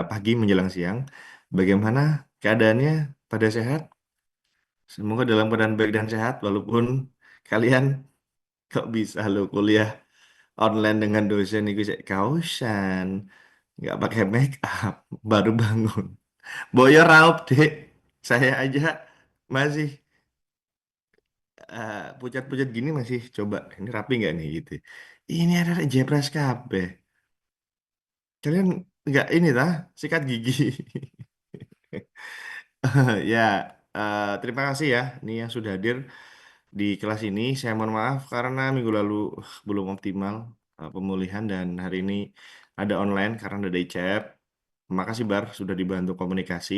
pagi menjelang siang. Bagaimana keadaannya pada sehat? Semoga dalam keadaan baik dan sehat, walaupun kalian kok bisa lo kuliah online dengan dosen itu cek kausan, nggak pakai make up, baru bangun. Boyo raup dek, saya aja masih pucat-pucat gini masih coba ini rapi nggak nih gitu. Ini ada Jepres kabeh. Kalian nggak ini tah sikat gigi. Ya, terima kasih ya nih yang sudah hadir di kelas ini. Saya mohon maaf karena minggu lalu belum optimal pemulihan dan hari ini ada online karena ada day chat. Makasih Bar sudah dibantu komunikasi.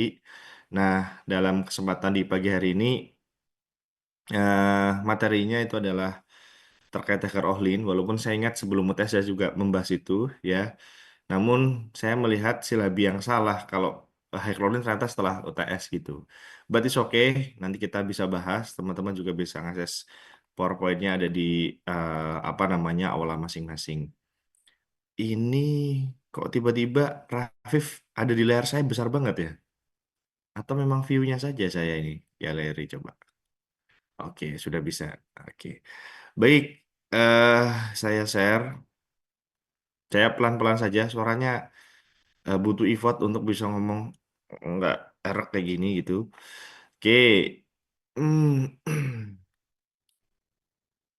Nah, dalam kesempatan di pagi hari ini materinya itu adalah terkait hacker Ohlin. Walaupun saya ingat sebelum UTS saya juga membahas itu ya. Namun saya melihat silabi yang salah kalau Hacklordin ternyata setelah UTS gitu. But it's okay, nanti kita bisa bahas. Teman-teman juga bisa ngakses PowerPoint-nya ada di apa namanya aula masing-masing. Ini kok tiba-tiba Rafif ada di layar saya besar banget ya? Atau memang view-nya saja saya ini? Galeri coba. Oke, sudah bisa. Oke. Baik, eh saya share. Saya pelan-pelan saja suaranya butuh effort untuk bisa ngomong nggak erak kayak gini gitu. Oke. Hmm.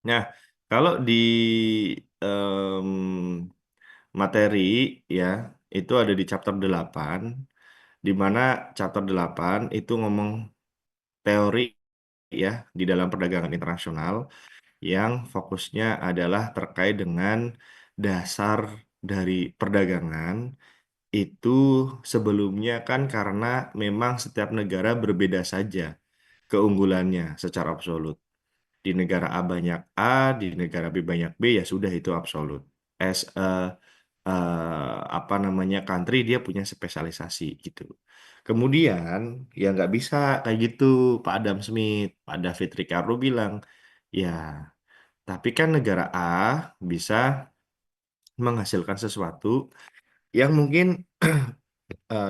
Nah, kalau di em, materi ya, itu ada di chapter 8, di mana chapter 8 itu ngomong teori ya di dalam perdagangan internasional yang fokusnya adalah terkait dengan dasar dari perdagangan itu sebelumnya kan karena memang setiap negara berbeda saja keunggulannya secara absolut. Di negara A banyak A, di negara B banyak B, ya sudah itu absolut. As apa namanya country dia punya spesialisasi gitu. Kemudian ya nggak bisa kayak gitu Pak Adam Smith, Pak David Ricardo bilang, ya tapi kan negara A bisa menghasilkan sesuatu yang mungkin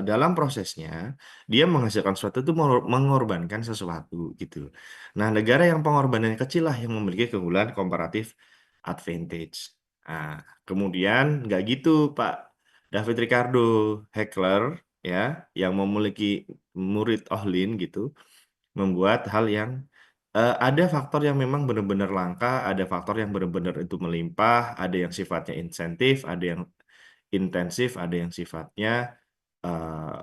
dalam prosesnya dia menghasilkan sesuatu itu mengorbankan sesuatu gitu. Nah, negara yang pengorbanannya kecil lah yang memiliki keunggulan comparative advantage. Nah, kemudian nggak gitu Pak David Ricardo Heckler ya yang memiliki murid Ohlin gitu membuat hal yang ada faktor yang memang benar-benar langka, ada faktor yang benar-benar itu melimpah, ada yang sifatnya insentif, ada yang intensif, ada yang sifatnya eh,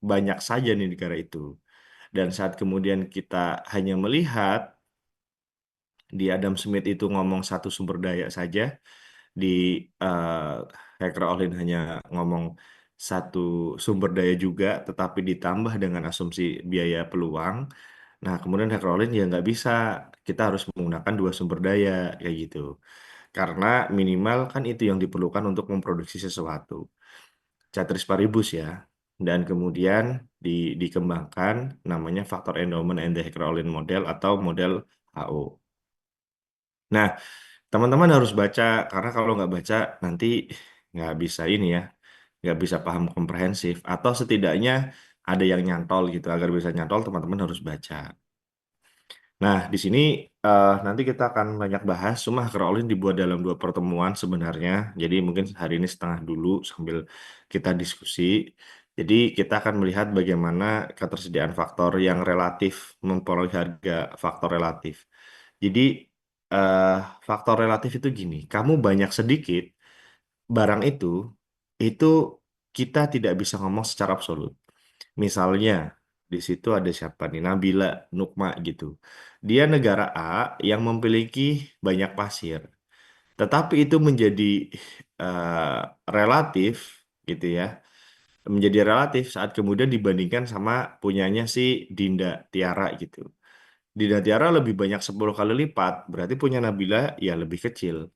banyak saja nih negara itu. Dan saat kemudian kita hanya melihat di Adam Smith itu ngomong satu sumber daya saja, di Hacker Olin hanya ngomong satu sumber daya juga, tetapi ditambah dengan asumsi biaya peluang. Nah, kemudian Hacker Olin ya nggak bisa, kita harus menggunakan dua sumber daya kayak gitu. Karena minimal kan itu yang diperlukan untuk memproduksi sesuatu. Ceteris paribus ya. Dan kemudian dikembangkan namanya faktor endowment and the Hacker-Olin model atau model HO. Nah, teman-teman harus baca karena kalau nggak baca nanti nggak bisa ini ya, nggak bisa paham komprehensif atau setidaknya ada yang nyantol gitu. Agar bisa nyantol, teman-teman harus baca. Nah, di sini nanti kita akan banyak bahas. Cuma Crawling dibuat dalam dua pertemuan sebenarnya. Jadi mungkin hari ini setengah dulu sambil kita diskusi. Jadi kita akan melihat bagaimana ketersediaan faktor yang relatif mempengaruhi harga faktor relatif. Jadi eh, faktor relatif itu gini, kamu banyak sedikit barang itu kita tidak bisa ngomong secara absolut. Misalnya, di situ ada siapa nih? Nabila Nukma gitu. Dia negara A yang memiliki banyak pasir. Tetapi itu menjadi eh, relatif gitu ya. Menjadi relatif saat kemudian dibandingkan sama punyanya si Dinda Tiara gitu. Dinda Tiara lebih banyak 10 kali lipat, berarti punya Nabila ya lebih kecil.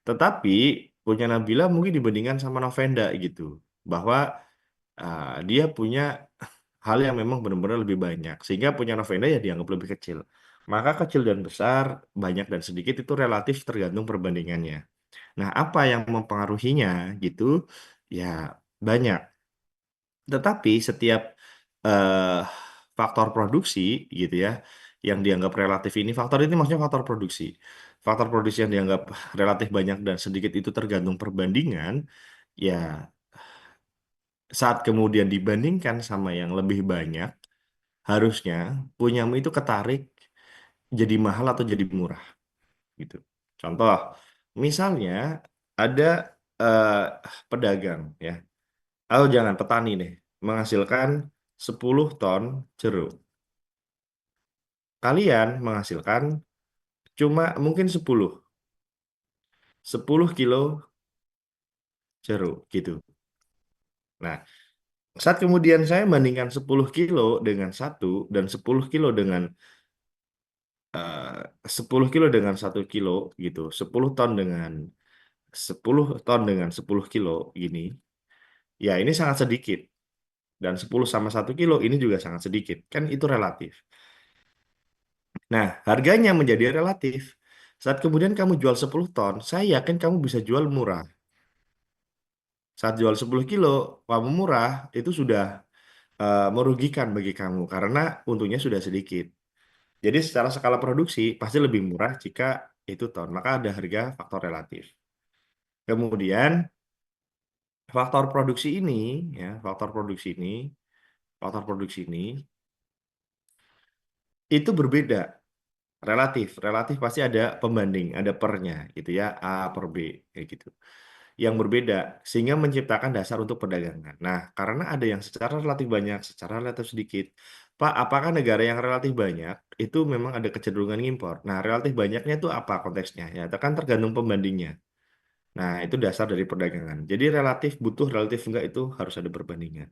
Tetapi punya Nabila mungkin dibandingkan sama Novenda gitu. Bahwa dia punya hal yang memang benar-benar lebih banyak sehingga punya Novena ya dianggap lebih kecil. Maka kecil dan besar, banyak dan sedikit itu relatif tergantung perbandingannya. Nah, apa yang mempengaruhinya gitu? Ya banyak. Tetapi setiap eh, faktor produksi gitu ya, yang dianggap relatif ini, faktor ini maksudnya faktor produksi. Faktor produksi yang dianggap relatif banyak dan sedikit itu tergantung perbandingan, ya saat kemudian dibandingkan sama yang lebih banyak, harusnya punyamu itu ketarik jadi mahal atau jadi murah gitu. Contoh, misalnya ada eh, pedagang ya, atau jangan petani deh, menghasilkan 10 ton jeruk. Kalian menghasilkan cuma mungkin 10 kilo jeruk gitu. Nah, saat kemudian saya bandingkan 10 kilo dengan satu dan 10 kilo dengan 10 kilo dengan 1 kilo gitu, 10 ton dengan 10 ton dengan 10 kilo gini, ya ini sangat sedikit. Dan 10 sama 1 kilo ini juga sangat sedikit. Kan itu relatif. Nah, harganya menjadi relatif. Saat kemudian kamu jual 10 ton, saya yakin kamu bisa jual murah. Saat jual 10 kilo, kamu murah, itu sudah merugikan bagi kamu karena untungnya sudah sedikit. Jadi secara skala produksi pasti lebih murah jika itu ton. Maka ada harga faktor relatif. Kemudian faktor produksi ini, ya, faktor produksi ini itu berbeda. Relatif pasti ada pembanding, ada pernya gitu ya, A per B kayak gitu. Yang berbeda sehingga menciptakan dasar untuk perdagangan. Nah, karena ada yang secara relatif banyak, secara relatif sedikit. Pak, apakah negara yang relatif banyak itu memang ada kecenderungan impor? Nah, relatif banyaknya itu apa konteksnya? Ya, itu kan tergantung pembandingnya. Nah, itu dasar dari perdagangan. Jadi relatif butuh, relatif enggak itu harus ada perbandingan.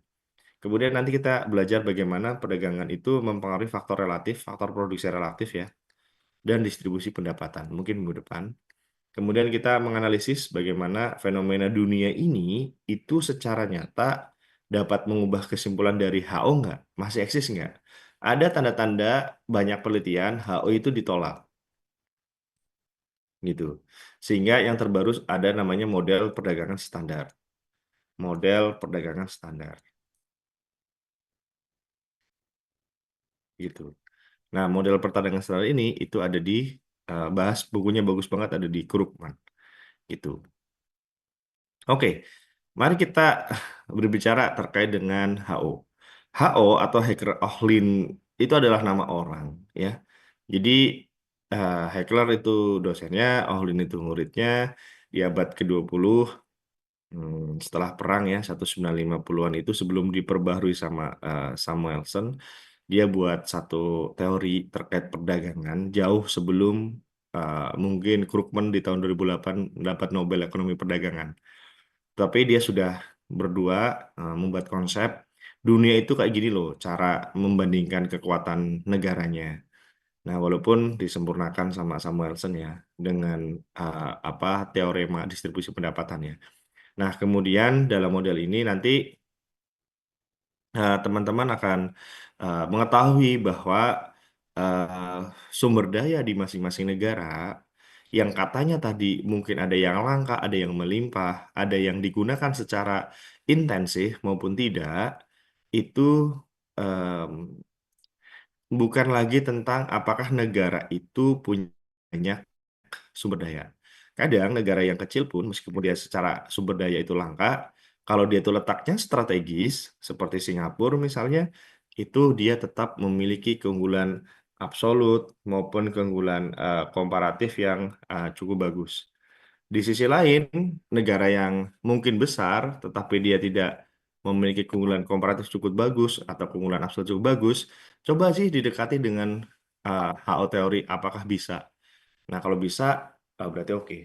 Kemudian nanti kita belajar bagaimana perdagangan itu mempengaruhi faktor relatif, faktor produksi relatif ya, dan distribusi pendapatan. Mungkin minggu depan. Kemudian kita menganalisis bagaimana fenomena dunia ini itu secara nyata dapat mengubah kesimpulan dari HO nggak? Masih eksis nggak? Ada tanda-tanda banyak penelitian HO itu ditolak gitu. Sehingga yang terbaru ada namanya model perdagangan standar. Model perdagangan standar gitu. Nah, model perdagangan standar ini itu ada di bahas bukunya bagus banget ada di Krugman gitu. Oke, mari kita berbicara terkait dengan HO. HO atau Heckler Ohlin itu adalah nama orang, ya. Jadi Heckler itu dosennya, Ohlin itu muridnya di abad ke-20 setelah perang ya 1950-an itu sebelum diperbaharui sama Samuelson, dia buat satu teori terkait perdagangan jauh sebelum mungkin Krugman di tahun 2008 dapat Nobel Ekonomi Perdagangan. Tapi dia sudah berdua membuat konsep dunia itu kayak gini loh, cara membandingkan kekuatan negaranya. Nah, walaupun disempurnakan sama Samuelson ya dengan apa teorema distribusi pendapatan ya. Nah, kemudian dalam model ini nanti teman-teman akan mengetahui bahwa eh, sumber daya di masing-masing negara yang katanya tadi mungkin ada yang langka, ada yang melimpah, ada yang digunakan secara intensif maupun tidak, itu em, bukan lagi tentang apakah negara itu punya banyak sumber daya. Kadang negara yang kecil pun meskipun dia secara sumber daya itu langka, kalau dia itu letaknya strategis seperti Singapura misalnya, itu dia tetap memiliki keunggulan absolut maupun keunggulan komparatif yang cukup bagus. Di sisi lain, negara yang mungkin besar tetapi dia tidak memiliki keunggulan komparatif cukup bagus atau keunggulan absolut cukup bagus, coba sih didekati dengan HO teori apakah bisa. Nah, kalau bisa, berarti oke.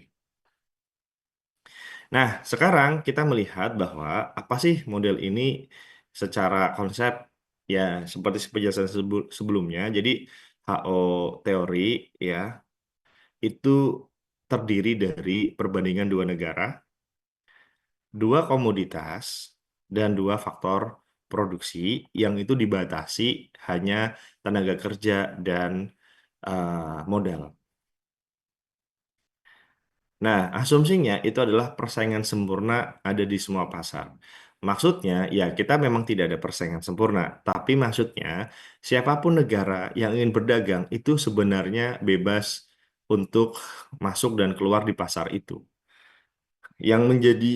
Nah, sekarang kita melihat bahwa apa sih model ini secara konsep ya seperti penjelasan sebelumnya. Jadi HO teori ya itu terdiri dari perbandingan dua negara, dua komoditas, dan dua faktor produksi yang itu dibatasi hanya tenaga kerja dan modal. Nah, asumsinya itu adalah persaingan sempurna ada di semua pasar. Maksudnya, ya kita memang tidak ada persaingan sempurna, tapi maksudnya siapapun negara yang ingin berdagang itu sebenarnya bebas untuk masuk dan keluar di pasar itu. Yang menjadi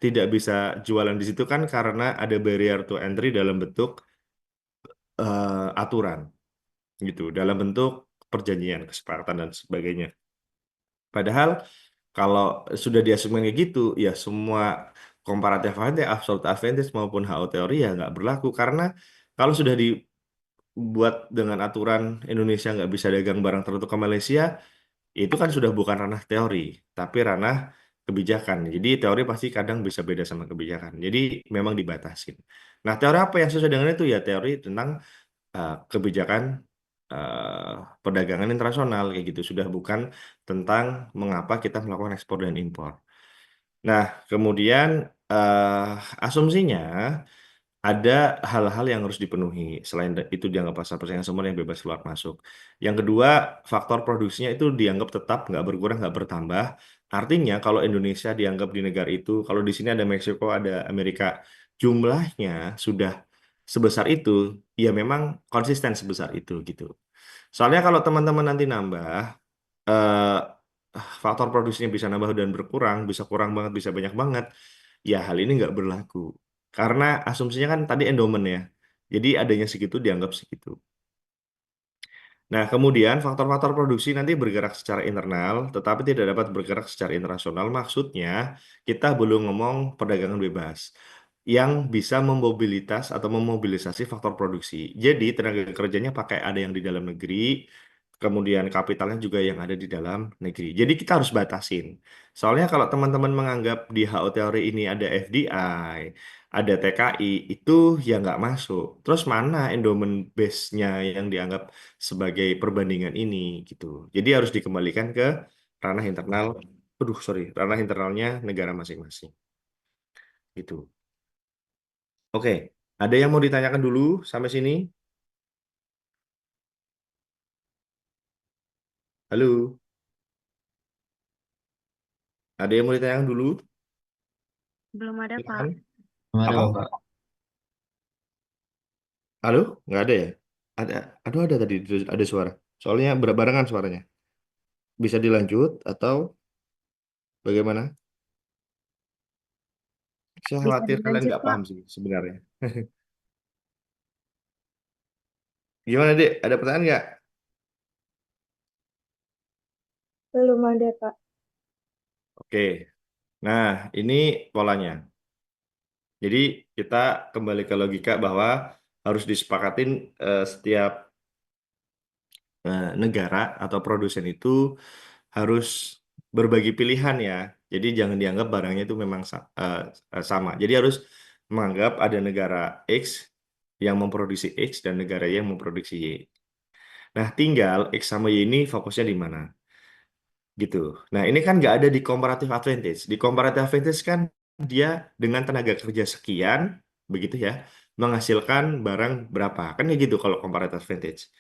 tidak bisa jualan di situ kan karena ada barrier to entry dalam bentuk aturan gitu, dalam bentuk perjanjian, kesepakatan dan sebagainya. Padahal kalau sudah diasumsikan kayak gitu, ya semua comparative advantage, absolute advantage maupun HO teori ya nggak berlaku karena kalau sudah dibuat dengan aturan Indonesia nggak bisa dagang barang tertentu ke Malaysia, itu kan sudah bukan ranah teori, tapi ranah kebijakan. Jadi teori pasti kadang bisa beda sama kebijakan. Jadi memang dibatasin. Nah, teori apa yang sesuai dengan itu ya teori tentang kebijakan eh, perdagangan internasional kayak gitu. Sudah bukan tentang mengapa kita melakukan ekspor dan impor. Nah, kemudian eh, asumsinya ada hal-hal yang harus dipenuhi. Selain itu dianggap pasar persaingan semua yang bebas keluar masuk. Yang kedua, faktor produksinya itu dianggap tetap nggak berkurang, nggak bertambah. Artinya kalau Indonesia dianggap di negara itu, kalau di sini ada Meksiko, ada Amerika, jumlahnya sudah sebesar itu, ya memang konsisten sebesar itu gitu. Soalnya kalau teman-teman nanti nambah, eh, faktor produksinya bisa nambah dan berkurang, bisa kurang banget, bisa banyak banget, ya hal ini nggak berlaku. Karena asumsinya kan tadi endowment ya. Jadi adanya segitu dianggap segitu. Nah, kemudian faktor-faktor produksi nanti bergerak secara internal, tetapi tidak dapat bergerak secara internasional. Maksudnya, kita belum ngomong perdagangan bebas yang bisa memobilitas atau memobilisasi faktor produksi. Jadi, tenaga kerjanya pakai ada yang di dalam negeri, kemudian kapitalnya juga yang ada di dalam negeri. Jadi, kita harus batasin. Soalnya kalau teman-teman menganggap di HO teori ini ada FDI, ada TKI, itu ya nggak masuk. Terus mana endowment base-nya yang dianggap sebagai perbandingan ini gitu. Jadi harus dikembalikan ke ranah internal, aduh sorry, ranah internalnya negara masing-masing gitu. Oke, ada yang mau ditanyakan dulu sampai sini? Halo, ada yang mau ditanyakan dulu? Belum ada, Pak. Silakan. Belum ada, Apa? Bapak. Halo? Nggak ada ya? Ada, aduh ada tadi ada suara. Soalnya berbarengan suaranya. Bisa dilanjut atau bagaimana? Saya Bisa khawatir kalian dilanjut, nggak Pak. paham sih sebenarnya. Gimana dek? Ada pertanyaan nggak? Belum ada, Pak. Oke. Nah, ini polanya. Jadi kita kembali ke logika bahwa harus disepakatin setiap negara atau produsen itu harus berbagi pilihan ya. Jadi jangan dianggap barangnya itu memang sama. Jadi harus menganggap ada negara X yang memproduksi X dan negara Y yang memproduksi Y. Nah, tinggal X sama Y ini fokusnya di mana gitu. Nah, ini kan nggak ada di comparative advantage. Di comparative advantage kan dia dengan tenaga kerja sekian, begitu ya, menghasilkan barang berapa. Kan kayak gitu kalau comparative advantage.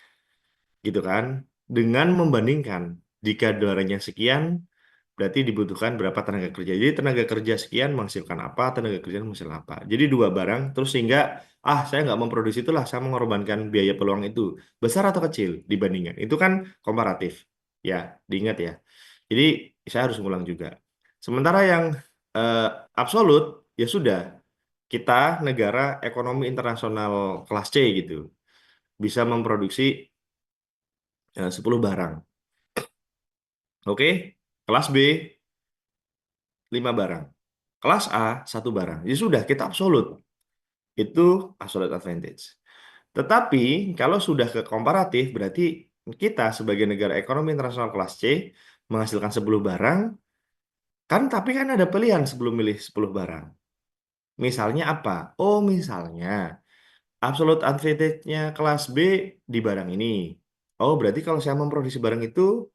Gitu kan. Dengan membandingkan, jika dolarnya sekian, berarti dibutuhkan berapa tenaga kerja. Jadi tenaga kerja sekian menghasilkan apa, tenaga kerja menghasilkan apa. Jadi dua barang, terus sehingga, saya nggak memproduksi itulah, saya mengorbankan biaya peluang itu. Besar atau kecil dibandingkan. Itu kan komparatif. Ya, diingat ya. Jadi saya harus ngulang juga. Sementara yang eh, absolut, ya sudah. Kita negara ekonomi internasional kelas C gitu. Bisa memproduksi 10 barang. Oke, kelas B 5 barang. Kelas A 1 barang. Ya sudah, kita absolut. Itu absolute advantage. Tetapi kalau sudah ke komparatif berarti kita sebagai negara ekonomi internasional kelas C menghasilkan 10 barang, kan tapi kan ada pilihan sebelum milih 10 barang. Misalnya apa? Oh, misalnya absolute advantage-nya kelas B di barang ini. Oh, berarti kalau saya memproduksi barang itu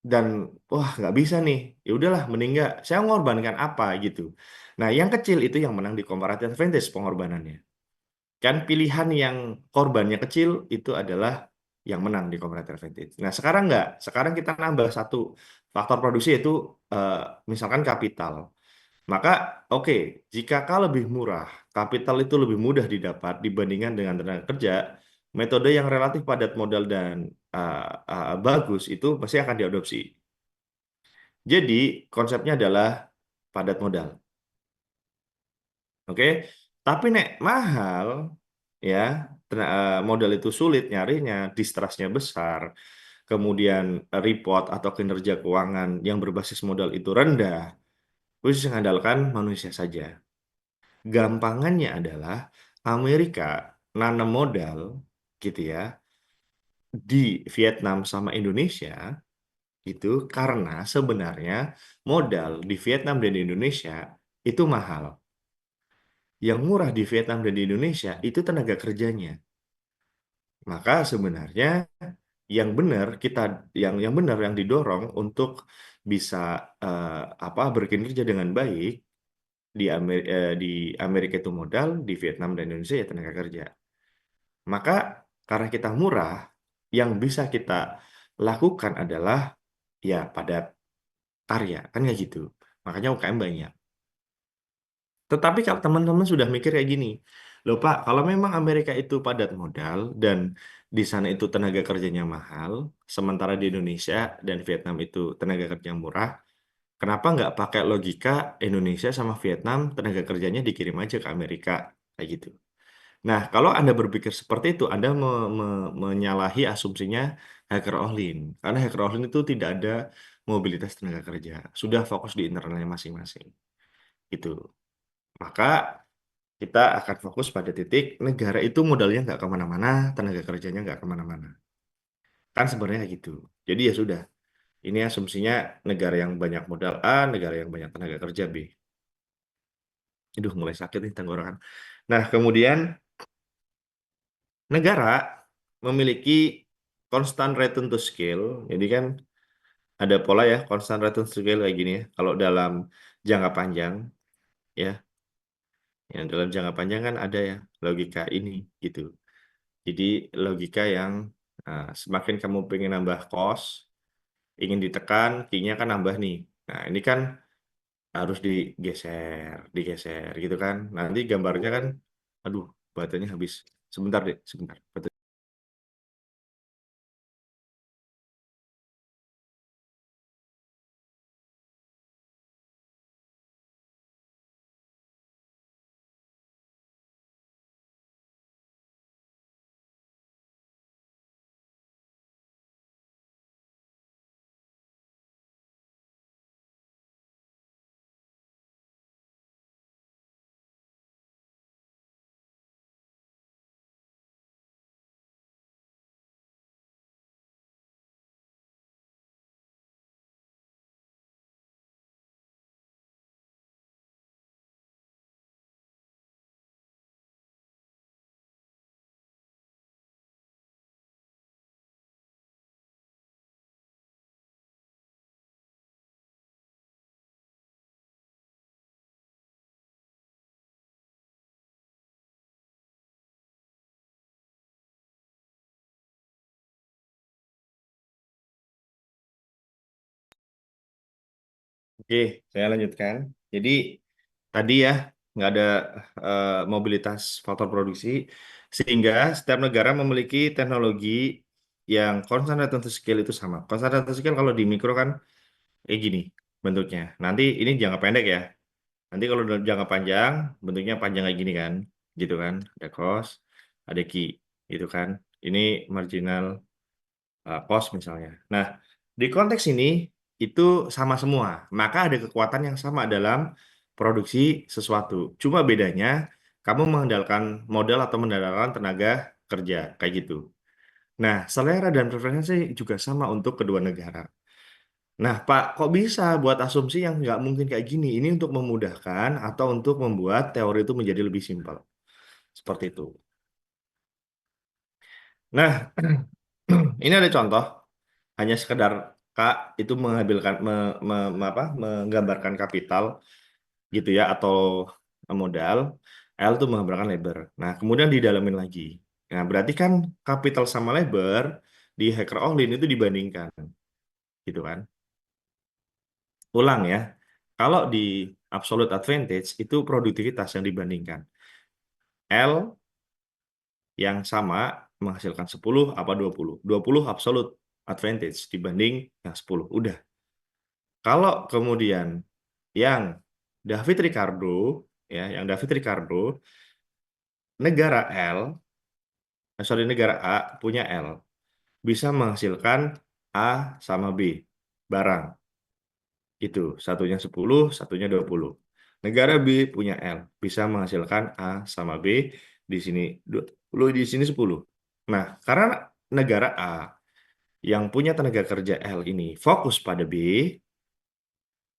dan wah nggak bisa nih, ya udahlah mending nggak, saya mengorbankan apa gitu. Nah yang kecil itu yang menang di comparative advantage pengorbanannya, kan pilihan yang korbannya kecil itu adalah yang menang di comparative advantage. Nah sekarang nggak, sekarang kita nambah satu faktor produksi yaitu eh, misalkan kapital. Maka, oke, jika K lebih murah, kapital itu lebih mudah didapat dibandingkan dengan tenaga kerja, metode yang relatif padat modal dan bagus itu pasti akan diadopsi. Jadi, konsepnya adalah padat modal. Oke, tapi nek mahal, ya, modal itu sulit nyarinya, distrustnya besar, kemudian report atau kinerja keuangan yang berbasis modal itu rendah, khusus mengandalkan manusia saja. Gampangannya adalah Amerika nanam modal gitu ya di Vietnam sama Indonesia itu karena sebenarnya modal di Vietnam dan di Indonesia itu mahal. Yang murah di Vietnam dan di Indonesia itu tenaga kerjanya. Maka sebenarnya yang benar kita yang benar yang didorong untuk bisa eh, berkinerja dengan baik di Amerika itu modal, di Vietnam dan Indonesia ya tenaga kerja. Maka karena kita murah, yang bisa kita lakukan adalah ya padat karya, kan nggak gitu. Makanya UKM banyak. Tetapi kalau teman-teman sudah mikir kayak gini, loh Pak, kalau memang Amerika itu padat modal dan di sana itu tenaga kerjanya mahal, sementara di Indonesia dan Vietnam itu tenaga kerja murah, kenapa nggak pakai logika Indonesia sama Vietnam tenaga kerjanya dikirim aja ke Amerika, kayak gitu. Nah, kalau Anda berpikir seperti itu, Anda menyalahi asumsinya hacker Ohlin. Karena hacker Ohlin itu tidak ada mobilitas tenaga kerja. Sudah fokus di internalnya masing-masing. Itu. Maka kita akan fokus pada titik negara itu modalnya nggak kemana-mana, tenaga kerjanya nggak kemana-mana. Kan sebenarnya kayak gitu. Jadi ya sudah. Ini asumsinya negara yang banyak modal A, negara yang banyak tenaga kerja B. Aduh, mulai sakit nih tenggorokan. Nah, kemudian negara memiliki constant return to scale. Jadi kan ada pola ya constant return to scale kayak gini ya. Kalau dalam jangka panjang ya, yang dalam jangka panjang kan ada ya logika ini gitu. Jadi logika yang semakin kamu pengen nambah cost, ingin ditekan, key-nya kan nambah nih. Nah ini kan harus digeser, digeser gitu kan. Nanti gambarnya kan, aduh, baterainya habis. Sebentar deh, sebentar. Oke, saya lanjutkan. Jadi tadi ya nggak ada mobilitas faktor produksi, sehingga setiap negara memiliki teknologi yang constant return to scale itu sama. Constant return to scale kalau di mikro kan kayak gini bentuknya. Nanti ini jangka pendek ya. Nanti kalau dalam jangka panjang bentuknya panjang kayak gini kan, gitu kan. Ada cost, ada key, gitu kan. Ini marginal cost misalnya. Nah, di konteks ini itu sama semua. Maka ada kekuatan yang sama dalam produksi sesuatu. Cuma bedanya kamu mengandalkan modal atau mengandalkan tenaga kerja kayak gitu. Nah, selera dan preferensi juga sama untuk kedua negara. Nah, Pak, kok bisa buat asumsi yang nggak mungkin kayak gini? Ini untuk memudahkan atau untuk membuat teori itu menjadi lebih simpel. Seperti itu. Nah, ini ada contoh. Hanya sekedar Kak itu mengambilkan menggambarkan kapital gitu ya atau modal. L itu menggambarkan labor. Nah, kemudian didalamin lagi. Nah, berarti kan kapital sama labor di hacker Ohlin itu dibandingkan gitu kan. Ulang ya. Kalau di absolute advantage itu produktivitas yang dibandingkan. L yang sama menghasilkan 10 apa 20. 20 absolute advantage dibanding yang 10. Udah. Kalau kemudian yang David Ricardo, ya, yang David Ricardo, negara L, sorry, negara A punya L, bisa menghasilkan A sama B, barang. Itu, satunya 10, satunya 20. Negara B punya L, bisa menghasilkan A sama B, di sini 20, di sini 10. Nah, karena negara A yang punya tenaga kerja L ini fokus pada B,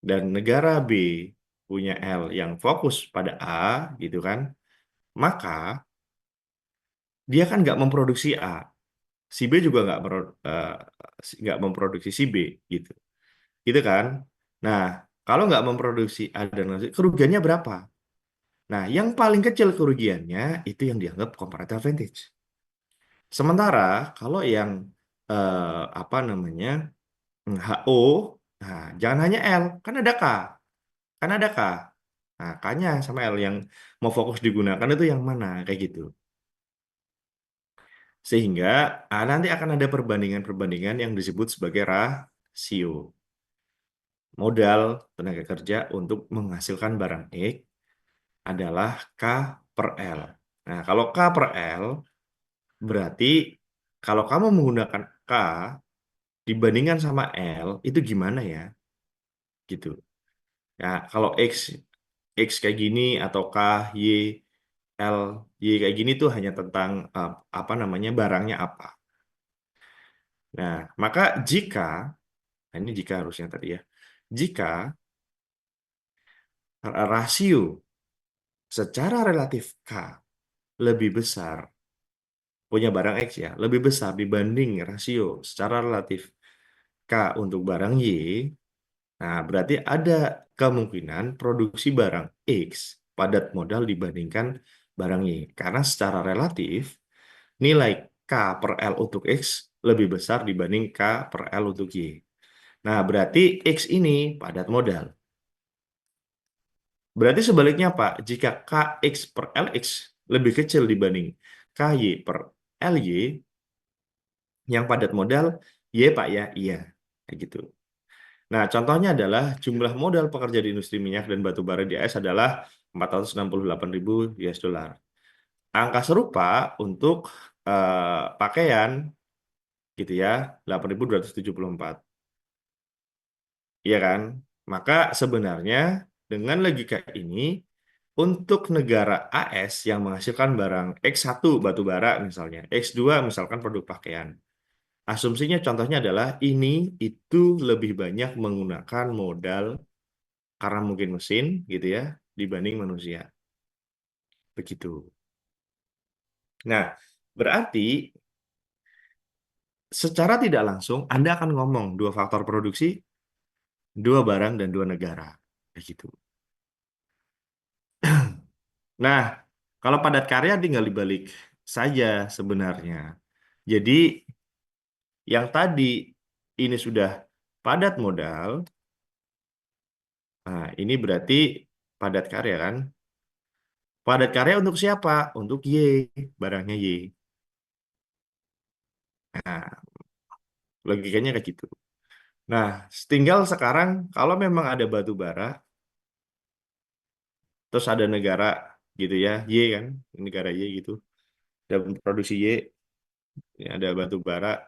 dan negara B punya L yang fokus pada A, gitu kan, maka dia kan nggak memproduksi A, si B juga nggak memproduksi si B, gitu, gitu kan. Nah, kalau nggak memproduksi A dan kerugiannya berapa? Nah, yang paling kecil kerugiannya itu yang dianggap comparative advantage. Sementara kalau yang apa namanya HO, nah jangan hanya L, kan ada K, kan ada K. Nah, K-nya sama L yang mau fokus digunakan itu yang mana, kayak gitu. Sehingga nanti akan ada perbandingan-perbandingan yang disebut sebagai rasio. Modal tenaga kerja untuk menghasilkan barang X adalah K per L. Nah, kalau K per L, berarti kalau kamu menggunakan K dibandingkan sama L, itu gimana ya? Gitu. Ya, kalau X kayak gini atau K, Y, L, Y kayak gini tuh hanya tentang apa namanya barangnya apa. Nah, maka jika, nah ini jika harusnya tadi ya, jika rasio secara relatif K lebih besar, punya barang X ya, lebih besar dibanding rasio secara relatif K untuk barang Y, nah berarti ada kemungkinan produksi barang X padat modal dibandingkan barang Y. Karena secara relatif, nilai K per L untuk X lebih besar dibanding K per L untuk Y. Nah, berarti X ini padat modal. Berarti sebaliknya Pak, jika KX per LX lebih kecil dibanding KY per LY, yang padat modal, Y Pak ya, iya. Kayak gitu. Nah, contohnya adalah jumlah modal pekerja di industri minyak dan batu bara di AS adalah 468.000 US dollar. Angka serupa untuk pakaian gitu ya, 8.274. Iya kan? Maka sebenarnya dengan logika ini untuk negara AS yang menghasilkan barang X1 batu bara misalnya, X2 misalkan produk pakaian. Asumsinya contohnya adalah ini itu lebih banyak menggunakan modal karena mungkin mesin gitu ya dibanding manusia. Begitu. Nah, berarti secara tidak langsung Anda akan ngomong dua faktor produksi, dua barang dan dua negara. Begitu. Nah, kalau padat karya tinggal dibalik saja sebenarnya. Jadi yang tadi ini sudah padat modal, nah ini berarti padat karya kan? Padat karya untuk siapa? Untuk Y, barangnya Y. Nah, logikanya kayak gitu. Nah, tinggal sekarang kalau memang ada batu bara, terus ada negara gitu ya, Y kan, negara Y gitu, dan produksi Y, ini ada batu bara,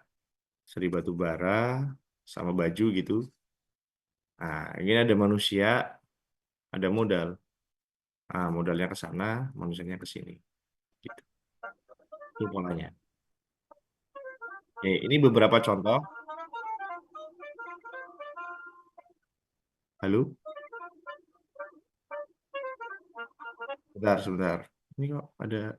seri batu bara, sama baju gitu. Nah, ini ada manusia, ada modal. Nah, modalnya ke sana, manusianya ke sini. Gitu. Itu polanya. Oke, ini beberapa contoh. Halo, sebentar, sebentar. Ini kok ada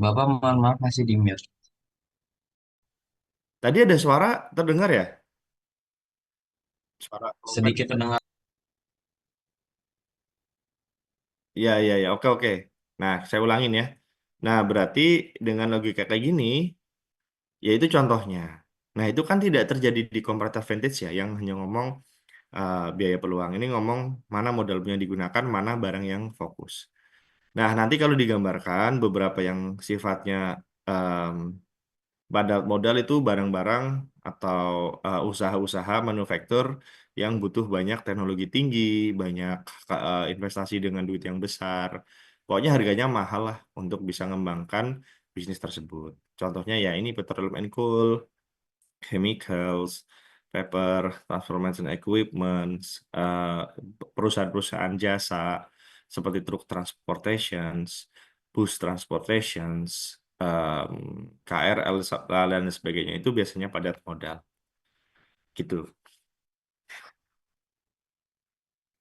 Bapak mohon maaf masih di mute. Tadi ada suara terdengar ya? Suara lowbat Sedikit gitu. terdengar. Iya, iya, iya. Oke, oke. Nah, saya ulangin ya. Nah, berarti dengan logika kayak gini, ya itu contohnya. Nah, itu kan tidak terjadi di comparative advantage ya, yang hanya ngomong biaya peluang. Ini ngomong mana modalnya digunakan, mana barang yang fokus. Nah, nanti kalau digambarkan beberapa yang sifatnya em, pada modal itu barang-barang atau usaha-usaha manufaktur yang butuh banyak teknologi tinggi, banyak investasi dengan duit yang besar. Pokoknya harganya mahal lah untuk bisa mengembangkan bisnis tersebut. Contohnya ya ini petroleum and coal, chemicals, paper, transformation equipment, perusahaan-perusahaan jasa seperti truk transportations, bus transportations, KRL dan sebagainya itu biasanya padat modal gitu.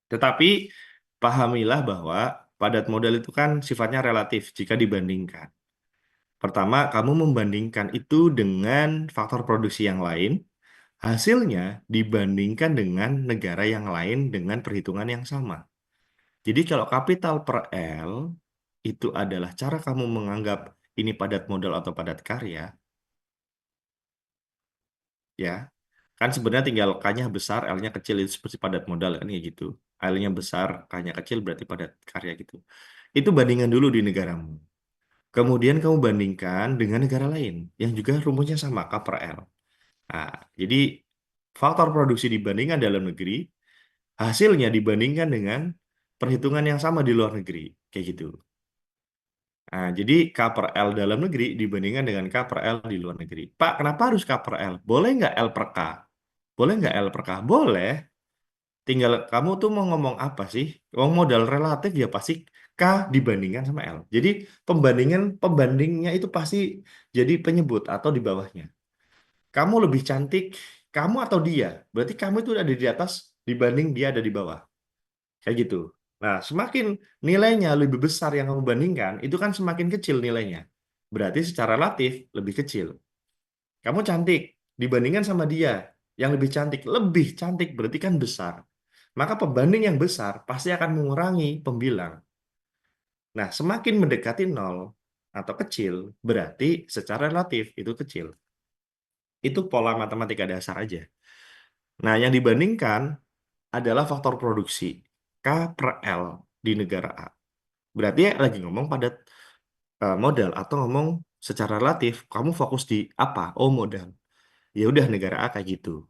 Tetapi pahamilah bahwa padat modal itu kan sifatnya relatif jika dibandingkan. Pertama, kamu membandingkan itu dengan faktor produksi yang lain. Hasilnya dibandingkan dengan negara yang lain dengan perhitungan yang sama. Jadi kalau kapital per L itu adalah cara kamu menganggap ini padat modal atau padat karya, ya. Kan sebenarnya tinggal K-nya besar, L-nya kecil itu seperti padat modal kan ya gitu. L-nya besar, K-nya kecil berarti padat karya gitu. Itu bandingan dulu di negaramu. Kemudian kamu bandingkan dengan negara lain yang juga rumusnya sama, K per L. Nah, jadi faktor produksi dibandingkan dalam negeri, hasilnya dibandingkan dengan perhitungan yang sama di luar negeri. Kayak gitu. Nah, jadi K per L dalam negeri dibandingkan dengan K per L di luar negeri. Pak, kenapa harus K per L? Boleh nggak L per K? Boleh nggak L per K? Boleh. Tinggal kamu tuh mau ngomong apa sih? Uang modal relatif ya pasti K dibandingkan sama L. Jadi pembandingnya itu pasti jadi penyebut atau di bawahnya. Kamu lebih cantik, kamu atau dia? Berarti kamu itu ada di atas dibanding dia ada di bawah. Kayak gitu. Nah, semakin nilainya lebih besar yang kamu bandingkan, itu kan semakin kecil nilainya. Berarti secara relatif lebih kecil. Kamu cantik dibandingkan sama dia yang lebih cantik berarti kan besar. Maka pembanding yang besar pasti akan mengurangi pembilang. Nah, semakin mendekati nol atau kecil, berarti secara relatif itu kecil. Itu pola matematika dasar aja. Nah, yang dibandingkan adalah faktor produksi K per L di negara A. Berarti ya lagi ngomong pada modal atau ngomong secara relatif, kamu fokus di apa? Oh, modal. Ya udah negara A kayak gitu.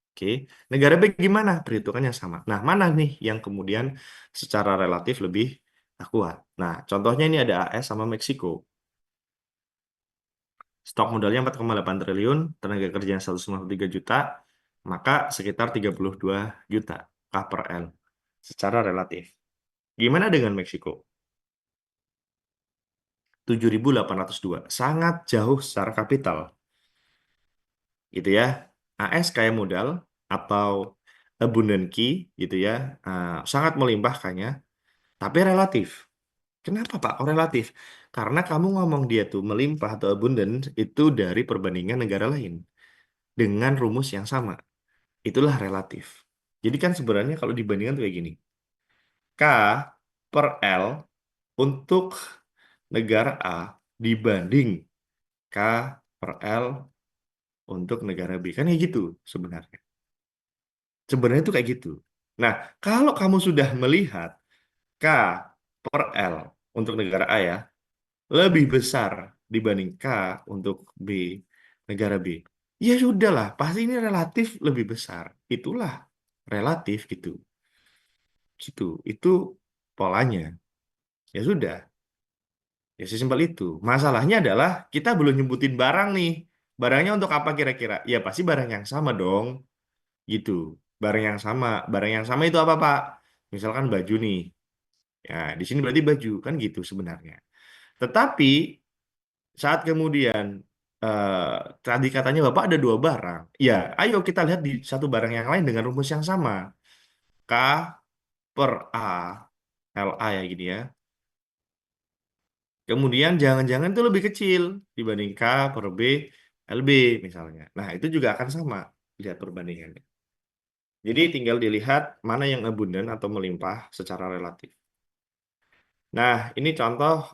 Oke. Negara B gimana? Perhitungannya sama. Nah, mana nih yang kemudian secara relatif lebih kuat? Nah, contohnya ini ada AS sama Meksiko. Stok modalnya 4,8 triliun, tenaga kerjanya 153 juta, maka sekitar 32 juta K per L secara relatif. Gimana dengan Meksiko? 7.802. Sangat jauh secara kapital, gitu ya. AS kayak modal atau abundant key, gitu ya. Sangat melimpah kayaknya, tapi relatif. Kenapa Pak? Kok relatif? Karena kamu ngomong dia tuh melimpah atau abundant itu dari perbandingan negara lain dengan rumus yang sama. Itulah relatif. Jadi kan sebenarnya kalau dibandingkan tuh kayak gini. K per L untuk negara A dibanding K per L untuk negara B. Kan kayak gitu sebenarnya. Sebenarnya itu kayak gitu. Nah, kalau kamu sudah melihat K per L untuk negara A ya, lebih besar dibanding K untuk B, negara B. Ya sudahlah, pasti ini relatif lebih besar. Itulah relatif gitu. Gitu. Itu polanya. Ya sudah, ya sesimpel itu. Masalahnya adalah kita belum nyebutin barang nih. Barangnya untuk apa kira-kira? Ya pasti barang yang sama dong. Gitu. Barang yang sama. Barang yang sama itu apa, Pak? Misalkan baju nih. Ya, di sini berarti baju kan gitu sebenarnya. Tetapi saat kemudian tadi katanya Bapak ada dua barang. Ya, ayo kita lihat di satu barang yang lain dengan rumus yang sama. K per A, LA ya gini ya. Kemudian jangan-jangan itu lebih kecil dibanding K per B LB misalnya. Nah, itu juga akan sama lihat perbandingannya. Jadi tinggal dilihat mana yang abundant atau melimpah secara relatif. Nah, ini contoh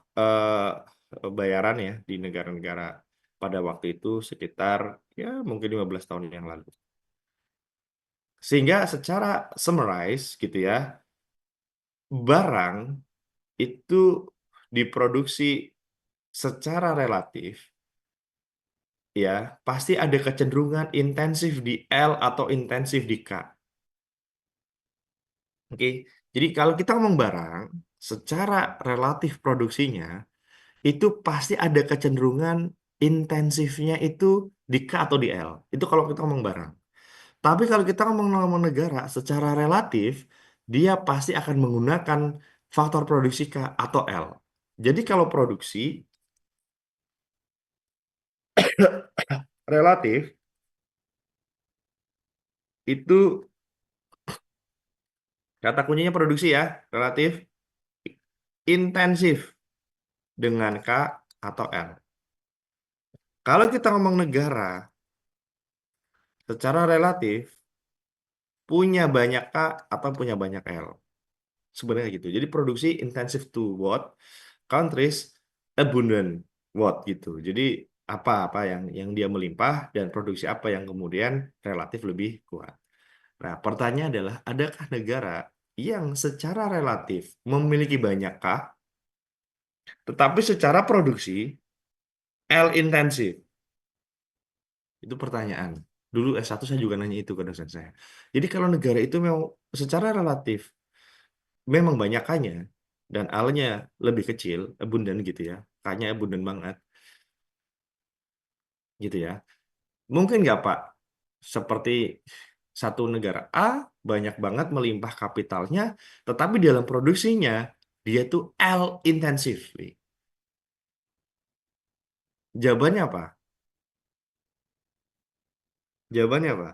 bayaran ya di negara-negara pada waktu itu sekitar ya mungkin 15 tahun yang lalu. Sehingga secara summarize gitu ya, barang itu diproduksi secara relatif ya pasti ada kecenderungan intensif di L atau intensif di K. Oke. Jadi kalau kita ngomong barang secara relatif produksinya itu pasti ada kecenderungan intensifnya itu di K atau di L. Itu kalau kita ngomong barang. Tapi kalau kita ngomong negara secara relatif, dia pasti akan menggunakan faktor produksi K atau L. Jadi kalau produksi relatif itu kata kuncinya produksi ya, relatif intensif dengan K atau L. Kalau kita ngomong negara secara relatif punya banyak K atau punya banyak L. Sebenarnya gitu. Jadi produksi intensif to what? Countries abundant what gitu. Jadi apa-apa yang dia melimpah dan produksi apa yang kemudian relatif lebih kuat. Nah, pertanyaan adalah adakah negara yang secara relatif memiliki banyak K, tetapi secara produksi L intensif? Itu pertanyaan. Dulu S1 saya juga nanya itu ke dosen saya. Jadi kalau negara itu memang secara relatif memang banyak K-nya dan L-nya lebih kecil, abundant gitu ya. K-nya abundant banget gitu ya. Mungkin nggak Pak, seperti satu negara A banyak banget melimpah kapitalnya, tetapi dalam produksinya dia tuh L intensively. Jawabannya apa? Jawabannya apa?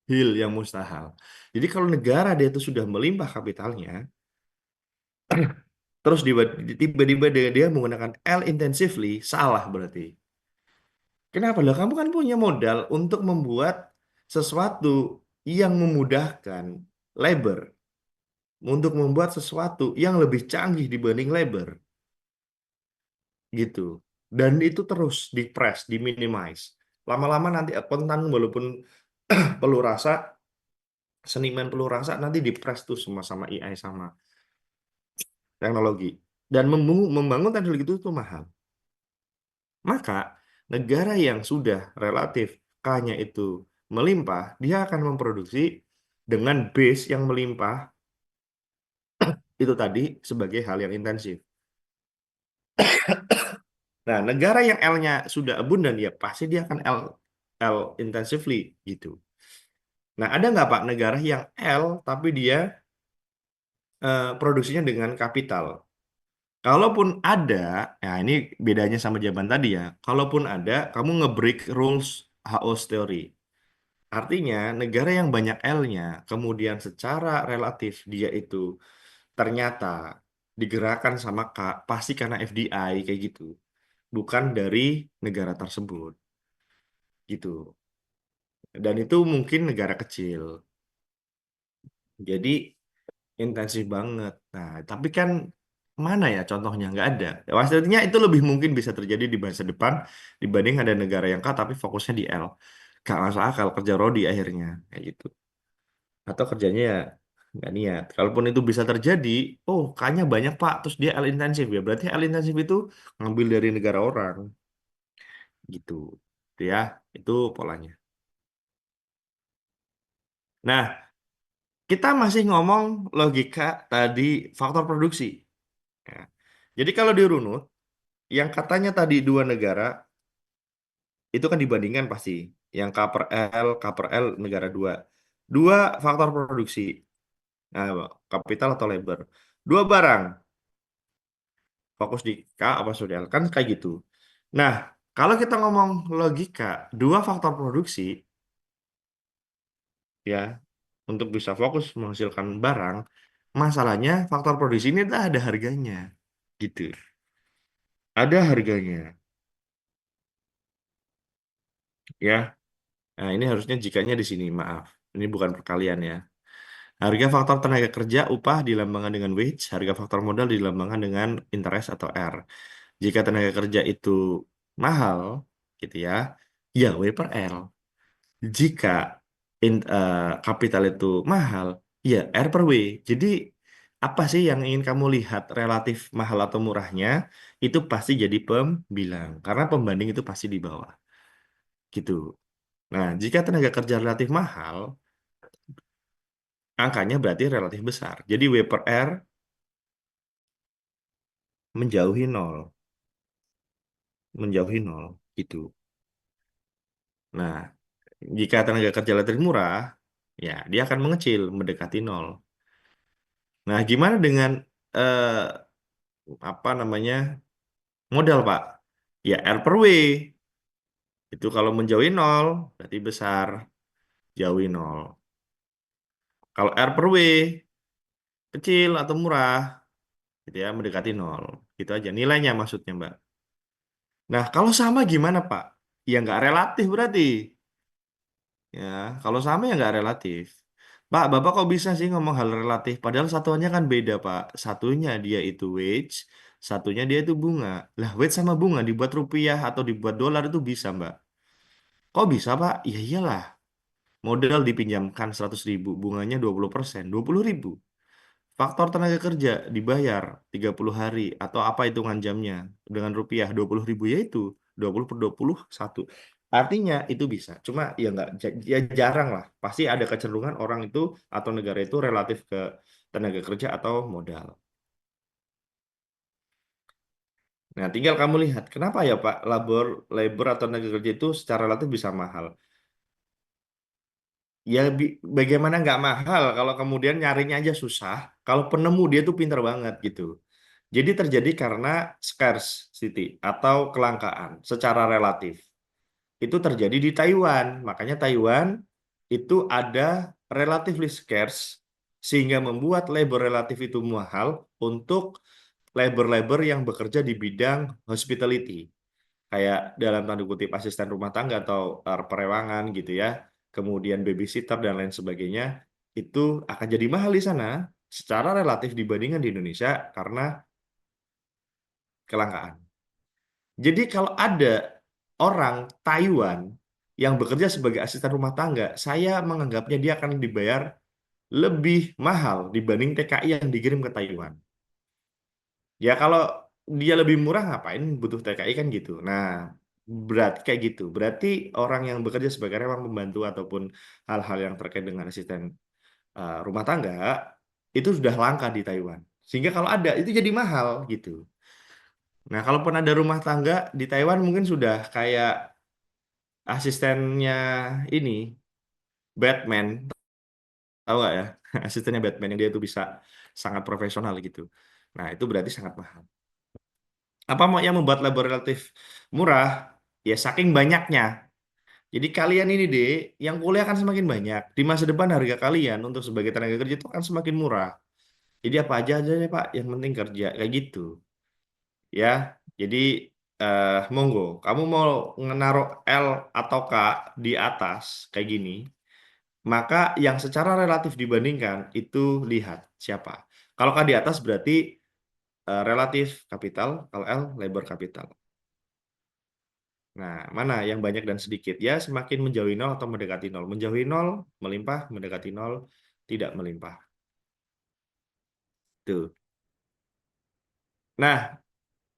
Hil yang mustahil. Jadi kalau negara dia itu sudah melimpah kapitalnya, terus tiba-tiba dia menggunakan L intensively, salah berarti. Kenapa? Lah kamu kan punya modal untuk membuat sesuatu yang memudahkan labor, untuk membuat sesuatu yang lebih canggih dibanding labor, gitu. Dan itu terus di-press, di-minimize. Lama-lama nanti akuntan walaupun perlu rasa, seniman perlu rasa nanti di-press tuh semua sama AI sama teknologi. Dan membangun teknologi itu tuh mahal. Maka negara yang sudah relatif K-nya itu melimpah, dia akan memproduksi dengan base yang melimpah itu tadi sebagai hal yang intensif. Nah, negara yang L-nya sudah abundant ya pasti dia akan L intensively gitu. Nah, ada nggak Pak negara yang L tapi dia produksinya dengan kapital? Kalaupun ada, ya ini bedanya sama zaman tadi ya. Kalaupun ada, kamu nge-break rules House theory. Artinya, negara yang banyak L-nya, kemudian secara relatif dia itu ternyata digerakkan sama K, pasti karena FDI kayak gitu. Bukan dari negara tersebut, gitu. Dan itu mungkin negara kecil. Jadi intensif banget. Nah, tapi kan mana ya contohnya? Nggak ada. Maksudnya itu lebih mungkin bisa terjadi di masa depan dibanding ada negara yang K tapi fokusnya di L. Gak masuk akal kerja Rodi akhirnya. Kayak gitu. Atau kerjanya ya nggak niat. Kalaupun itu bisa terjadi, oh kayaknya banyak Pak, terus dia L intensif ya. Berarti L intensif itu ngambil dari negara orang, gitu. Itu ya, itu polanya. Nah, kita masih ngomong logika tadi faktor produksi. Ya. Jadi kalau dirunut, yang katanya tadi dua negara itu kan dibandingkan pasti. Yang K per L negara dua. Dua faktor produksi, nah, kapital atau labor. Dua barang, fokus di K apa sudah L kan kayak gitu. Nah, kalau kita ngomong logika, dua faktor produksi ya untuk bisa fokus menghasilkan barang, masalahnya faktor produksi ini adalah ada harganya. gitu. Ada harganya, ya. Nah, ini harusnya jikanya di sini, maaf. Ini bukan perkalian ya. Harga faktor tenaga kerja upah dilambangkan dengan wage, harga faktor modal dilambangkan dengan interest atau R. Jika tenaga kerja itu mahal, gitu ya, ya W per L. Jika kapital itu mahal, ya R per W. Jadi apa sih yang ingin kamu lihat relatif mahal atau murahnya? Itu pasti jadi pembilang, karena pembanding itu pasti di bawah, gitu. Nah, jika tenaga kerja relatif mahal, angkanya berarti relatif besar. Jadi W per R menjauhi nol, menjauhi nol, gitu. Nah, jika tenaga kerja relatif murah, ya dia akan mengecil, mendekati nol. Nah, gimana dengan apa namanya modal, Pak? Ya R per W. Itu kalau menjauhi nol, berarti besar, jauhi nol. Kalau R per W, kecil atau murah, gitu ya, mendekati nol. Itu aja nilainya maksudnya, Mbak. Nah, kalau sama gimana, Pak? Ya nggak relatif berarti. Ya, kalau sama ya nggak relatif. Pak, Bapak kok bisa sih ngomong hal relatif? Padahal satuannya kan beda, Pak. Satunya dia itu wage, satunya dia itu bunga. Lah, wage sama bunga dibuat rupiah atau dibuat dolar itu bisa, Mbak. Kok bisa, Pak? Ya iyalah. Modal dipinjamkan 100.000, bunganya 20%, 20.000. Faktor tenaga kerja dibayar 30 hari atau apa hitungan jamnya dengan rupiah 20.000 yaitu 20 per 21. Artinya itu bisa. Cuma ya nggak ya jarang lah. Pasti ada kecenderungan orang itu atau negara itu relatif ke tenaga kerja atau modal. Nah, tinggal kamu lihat kenapa ya Pak labor atau tenaga kerja itu secara relatif bisa mahal. Ya bagaimana nggak mahal kalau kemudian nyarinya aja susah. Kalau penemu dia tuh pinter banget gitu. Jadi terjadi karena scarcity atau kelangkaan secara relatif. Itu terjadi di Taiwan. Makanya Taiwan itu ada relatively scarce sehingga membuat labor relatif itu mahal untuk labor-labor yang bekerja di bidang hospitality. Kayak dalam tanda kutip asisten rumah tangga atau perewangan gitu ya. Kemudian babysitter dan lain sebagainya. Itu akan jadi mahal di sana secara relatif dibandingkan di Indonesia karena kelangkaan. Jadi kalau ada orang Taiwan yang bekerja sebagai asisten rumah tangga, saya menganggapnya dia akan dibayar lebih mahal dibanding TKI yang dikirim ke Taiwan. Ya kalau dia lebih murah ngapain butuh TKI kan gitu. Nah, berarti kayak gitu. Berarti orang yang bekerja sebagai relawan pembantu ataupun hal-hal yang terkait dengan asisten rumah tangga itu sudah langka di Taiwan. Sehingga kalau ada itu jadi mahal gitu. Nah, kalaupun ada rumah tangga di Taiwan mungkin sudah kayak asistennya ini Batman, tahu nggak ya? Asistennya Batman yang dia tuh bisa sangat profesional gitu. Nah, itu berarti sangat mahal. Apa mau yang membuat labor relatif murah? Ya saking banyaknya. Jadi kalian ini deh, yang kuliah akan semakin banyak. Di masa depan harga kalian untuk sebagai tenaga kerja itu akan semakin murah. Jadi apa aja deh Pak, yang penting kerja kayak gitu. Ya, jadi monggo. Kamu mau menaruh L atau K di atas kayak gini, maka yang secara relatif dibandingkan itu lihat siapa. Kalau K di atas berarti relatif kapital, kalau L labor kapital. Nah, mana yang banyak dan sedikit? Ya, semakin menjauhi nol atau mendekati nol. Menjauhi nol, melimpah, mendekati nol, tidak melimpah. Tuh. Nah,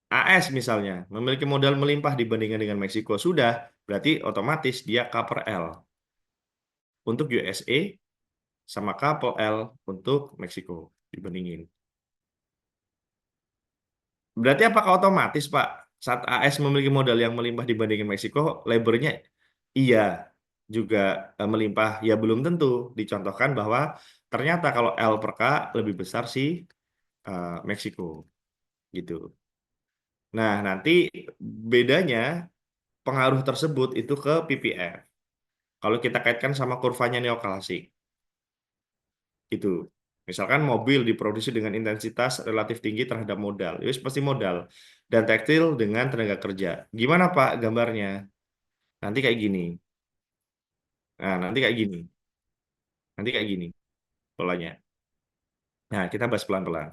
AS misalnya, memiliki modal melimpah dibandingkan dengan Meksiko. Sudah, berarti otomatis dia K per L. Untuk USA, sama K per L untuk Meksiko. Dibandingin. Berarti apakah otomatis, Pak, saat AS memiliki modal yang melimpah dibandingkan Meksiko, labornya iya juga melimpah? Ya belum tentu. Dicontohkan bahwa ternyata kalau L per K lebih besar si Meksiko gitu. Nah, nanti bedanya pengaruh tersebut itu ke PPF. Kalau kita kaitkan sama kurvanya neoklasik, itu. Misalkan mobil diproduksi dengan intensitas relatif tinggi terhadap modal, ya wis pasti modal. Dan tekstil dengan tenaga kerja. Gimana Pak gambarnya? Nanti kayak gini. Nah, nanti kayak gini. Nanti kayak gini polanya. Nah, kita bahas pelan-pelan,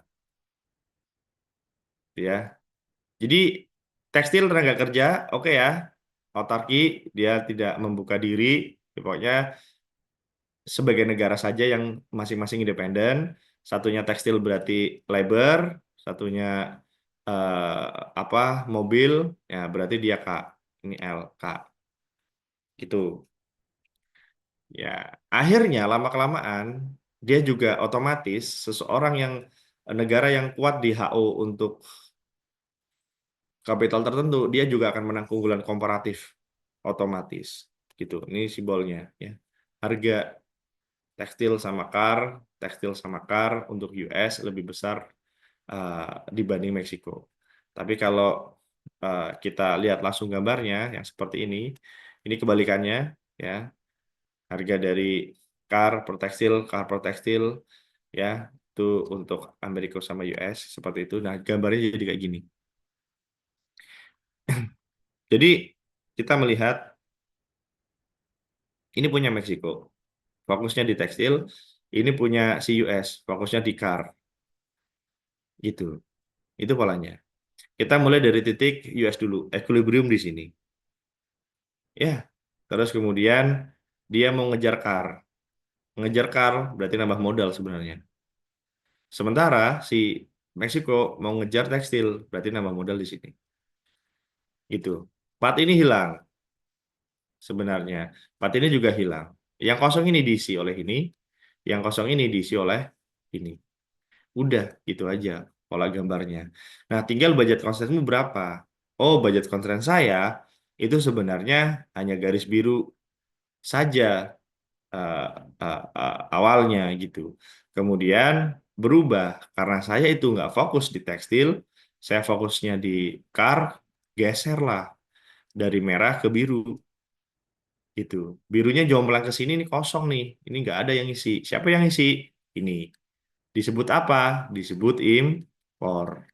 ya. Jadi tekstil tenaga kerja, oke ya. Autarki, dia tidak membuka diri. Pokoknya sebagai negara saja yang masing-masing independen. Satunya tekstil berarti labor, satunya apa mobil, ya berarti dia K. Ini L, K. Gitu. Ya, akhirnya lama-kelamaan dia juga otomatis seseorang yang negara yang kuat di HO untuk kapital tertentu, dia juga akan menang keunggulan komparatif otomatis. Gitu. Ini simbolnya ya. Harga tekstil sama car untuk US lebih besar dibanding Meksiko. Tapi kalau kita lihat langsung gambarnya yang seperti ini kebalikannya ya. Harga dari car per tekstil ya itu untuk Amerika sama US seperti itu. Nah, gambarnya jadi kayak gini. Jadi kita melihat ini punya Meksiko, fokusnya di tekstil, ini punya si US, fokusnya di car, gitu. Itu polanya. Kita mulai dari titik US dulu, equilibrium di sini. Ya, terus kemudian dia mau ngejar car. Ngejar car berarti nambah modal sebenarnya. Sementara si Meksiko mau ngejar tekstil, berarti nambah modal di sini. Gitu. Part ini hilang sebenarnya. Part ini juga hilang. Yang kosong ini diisi oleh ini, yang kosong ini diisi oleh ini. Udah, gitu aja pola gambarnya. Nah, tinggal budget constraint-mu berapa? Oh, budget constraint saya itu sebenarnya hanya garis biru saja eh, awalnya gitu. Kemudian berubah karena saya itu nggak fokus di tekstil, saya fokusnya di car, geserlah dari merah ke biru gitu. Birunya jomplang ke sini nih kosong nih, ini nggak ada yang isi. Siapa yang isi? Ini disebut apa? Disebut impor.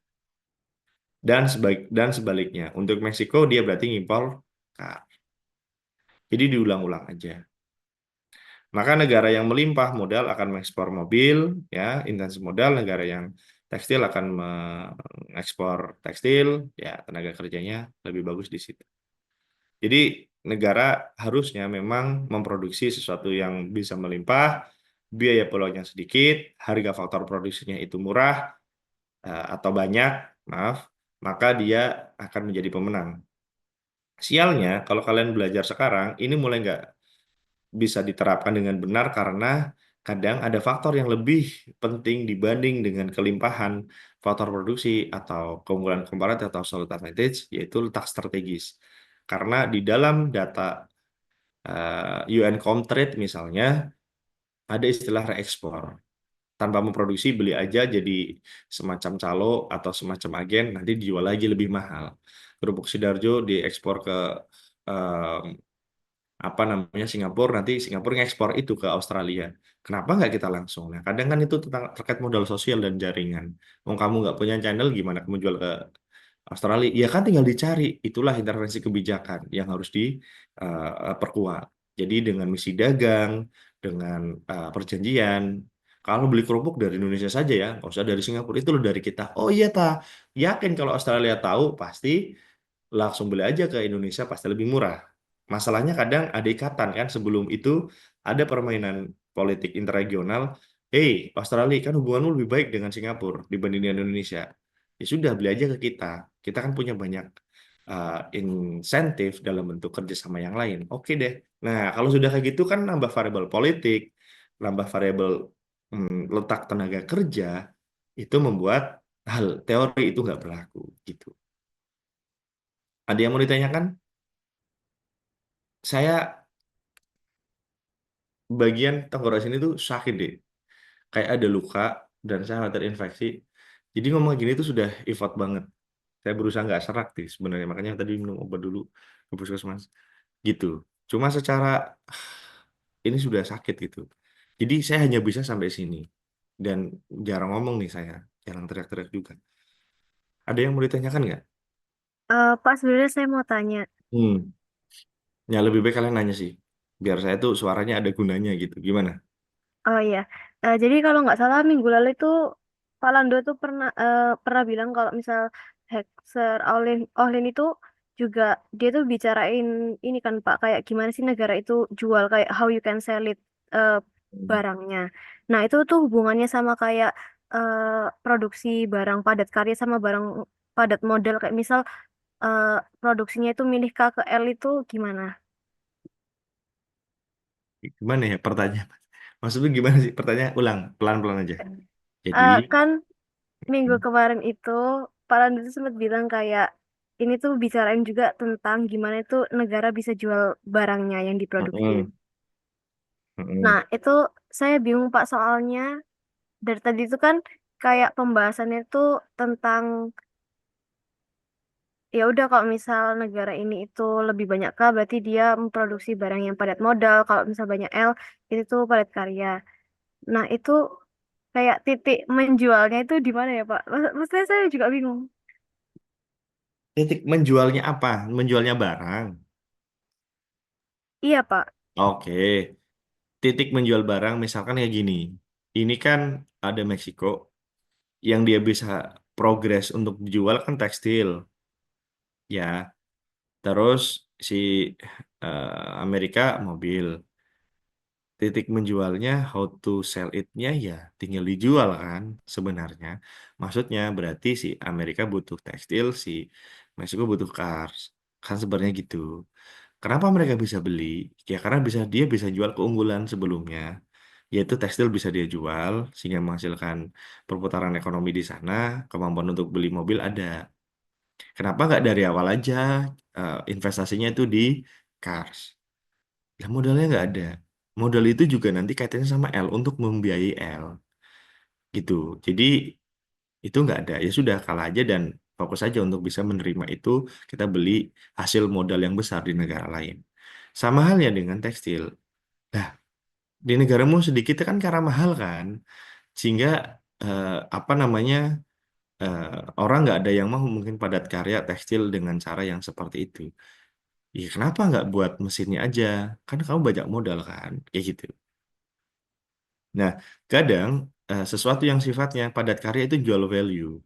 Dan sebaliknya, untuk Meksiko dia berarti ngimpor car. Jadi diulang-ulang aja. Maka negara yang melimpah modal akan mengekspor mobil, ya, intensif modal. Negara yang tekstil akan mengekspor tekstil, ya, tenaga kerjanya lebih bagus di situ. Jadi negara harusnya memang memproduksi sesuatu yang bisa melimpah, biaya pulaunya sedikit, harga faktor produksinya itu murah atau banyak, maaf, maka dia akan menjadi pemenang. Sialnya, kalau kalian belajar sekarang, ini mulai nggak bisa diterapkan dengan benar karena kadang ada faktor yang lebih penting dibanding dengan kelimpahan faktor produksi atau keunggulan komparatif atau absolute advantage, yaitu letak strategis. Karena di dalam data UN Comtrade misalnya ada istilah reekspor. Tanpa memproduksi beli aja jadi semacam calo atau semacam agen nanti dijual lagi lebih mahal. Kerupuk Sidarjo diekspor ke eh, apa namanya Singapura, nanti Singapura ngekspor itu ke Australia. Kenapa nggak kita langsung? Nah, kadang kan itu tentang terkait modal sosial dan jaringan. Mau kamu nggak punya channel, gimana kamu jual ke Australia? Ya kan tinggal dicari. Itulah intervensi kebijakan yang harus diperkuat. Jadi dengan misi dagang, dengan perjanjian. Kalau beli kerupuk dari Indonesia saja ya, nggak usah dari Singapura, itu loh dari kita. Oh iya ta, yakin kalau Australia tahu pasti langsung beli aja ke Indonesia pasti lebih murah. Masalahnya kadang ada ikatan kan sebelum itu ada permainan politik interregional. Hey, Australia kan hubunganmu lebih baik dengan Singapura dibanding dengan Indonesia. Ya sudah beli aja ke kita. Kita kan punya banyak insentif dalam bentuk kerjasama yang lain. Oke deh. Nah, kalau sudah kayak gitu kan nambah variabel politik, nambah variabel letak tenaga kerja, itu membuat hal teori itu nggak berlaku gitu. Ada yang mau ditanyakan? Saya bagian tenggorokan sini tuh sakit deh. Kayak ada luka dan saya terinfeksi. Jadi ngomong gini tuh sudah effort banget. Saya berusaha nggak serak sih sebenarnya. Makanya tadi minum obat dulu ke puskesmas. Gitu. Cuma secara ini sudah sakit gitu. Jadi saya hanya bisa sampai sini. Dan jarang ngomong nih saya, jarang teriak-teriak juga. Ada yang mau ditanyakan nggak? Pak, sebenarnya saya mau tanya. Hmm, ya lebih baik kalian nanya sih, biar saya tuh suaranya ada gunanya gitu. Gimana? Oh iya, jadi kalau nggak salah minggu lalu itu Pak Lando tuh pernah bilang kalau misal Hexer Ohlin itu juga dia tuh bicarain ini kan Pak, kayak gimana sih negara itu jual, kayak how you can sell it, eh, Hmm. barangnya. Nah itu tuh hubungannya sama kayak eh, produksi barang padat karya sama barang padat modal, kayak misal eh, produksinya itu milih K ke L itu gimana? Gimana ya pertanyaan? Maksudnya gimana sih? Pertanyaan ulang, pelan-pelan aja. Jadi, Kan minggu kemarin itu Pak Lando itu sempat bilang kayak ini tuh bicarain juga tentang gimana itu negara bisa jual barangnya yang diproduksi. mm-mm, mm-mm. Nah, itu saya bingung Pak, soalnya dari tadi itu kan kayak pembahasannya tuh tentang ya udah kalau misal negara ini itu lebih banyak K berarti dia memproduksi barang yang padat modal, kalau misal banyak L itu tuh padat karya. Nah, itu kayak titik menjualnya itu di mana ya Pak? Maksudnya saya juga bingung. Titik menjualnya apa? Menjualnya barang. Iya Pak. Oke, titik menjual barang misalkan kayak gini. Ini kan ada Meksiko yang dia bisa progres untuk dijual kan tekstil, ya. Terus si Amerika mobil. Titik menjualnya, how to sell it-nya ya tinggal dijual kan sebenarnya. Maksudnya berarti si Amerika butuh tekstil, si Meksiko butuh cars. Kan sebenarnya gitu. Kenapa mereka bisa beli? Ya karena dia bisa jual keunggulan sebelumnya, yaitu tekstil bisa dia jual sehingga menghasilkan perputaran ekonomi di sana, kemampuan untuk beli mobil ada. Kenapa nggak dari awal aja investasinya itu di cars? Lah modalnya nggak ada. Modal itu juga nanti kaitannya sama L untuk membiayai L gitu. Jadi itu nggak ada. Ya sudah kalah aja dan fokus aja untuk bisa menerima itu, kita beli hasil modal yang besar di negara lain. Sama halnya dengan tekstil. Nah, di negaramu sedikit kan karena mahal kan, sehingga eh, apa namanya eh, orang nggak ada yang mau mungkin padat karya tekstil dengan cara yang seperti itu. Ya kenapa nggak buat mesinnya aja? Kan kamu banyak modal kan, kayak gitu. Nah, kadang sesuatu yang sifatnya padat karya itu jual value,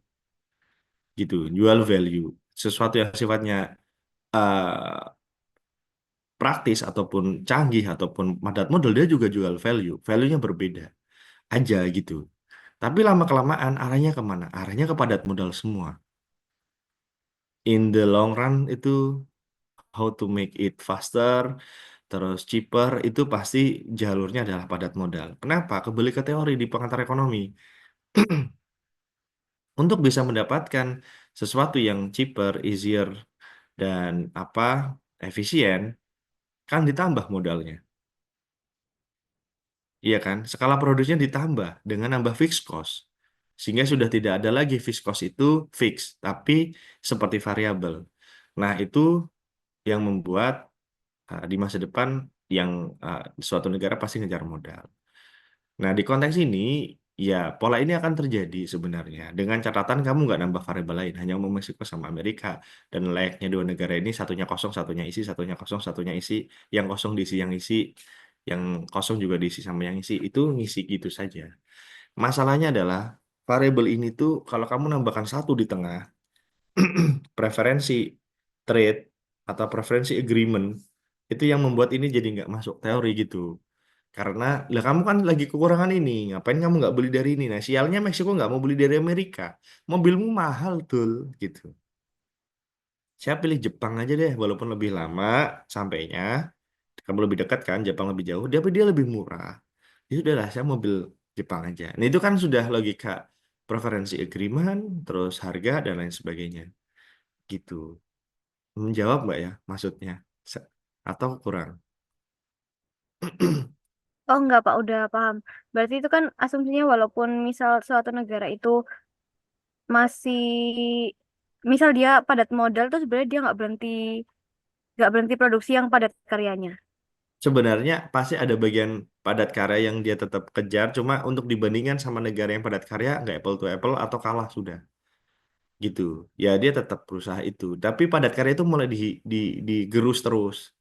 gitu, jual value. Sesuatu yang sifatnya eh, praktis ataupun canggih ataupun padat modal dia juga jual value. Value-nya berbeda aja gitu. Tapi lama-kelamaan arahnya kemana? Arahnya ke padat modal semua. In the long run itu how to make it faster, terus cheaper itu pasti jalurnya adalah padat modal. Kenapa? Kembali ke teori di pengantar ekonomi. Untuk bisa mendapatkan sesuatu yang cheaper, easier, dan apa efisien, kan ditambah modalnya. Iya kan? Skala produksinya ditambah dengan nambah fixed cost. Sehingga sudah tidak ada lagi fixed cost itu fix, tapi seperti variabel. Nah, itu yang membuat di masa depan yang suatu negara pasti ngejar modal. Nah, di konteks ini, ya pola ini akan terjadi sebenarnya. Dengan catatan kamu nggak nambah variabel lain, hanya mau Meksiko sama Amerika. Dan layaknya dua negara ini, satunya kosong, satunya isi, satunya kosong, satunya isi. Yang kosong diisi yang isi, yang kosong juga diisi sama yang isi. Itu ngisi gitu saja. Masalahnya adalah, variabel ini tuh kalau kamu nambahkan satu di tengah, preferensi trade atau preferensi agreement, itu yang membuat ini jadi nggak masuk teori gitu. Karena lah kamu kan lagi kekurangan ini, ngapain kamu nggak beli dari ini? Nah, sialnya Meksiko nggak mau beli dari Amerika. Mobilmu mahal tuh, gitu. Saya pilih Jepang aja deh, walaupun lebih lama sampainya. Kamu lebih dekat kan, Jepang lebih jauh, tapi dia lebih murah. Ya sudahlah, saya mobil Jepang aja. Nah, itu kan sudah logika preferensi agreement, terus harga dan lain sebagainya. Gitu. Menjawab nggak ya maksudnya? Se- Atau kurang? Oh enggak Pak, udah paham. Berarti itu kan asumsinya walaupun misal suatu negara itu masih, misal dia padat modal tuh sebenarnya dia nggak berhenti produksi yang padat karyanya. Sebenarnya pasti ada bagian padat karya yang dia tetap kejar, cuma untuk dibandingkan sama negara yang padat karya nggak apple to apple atau kalah sudah gitu. Ya dia tetap berusaha itu. Tapi padat karya itu mulai di digerus terus.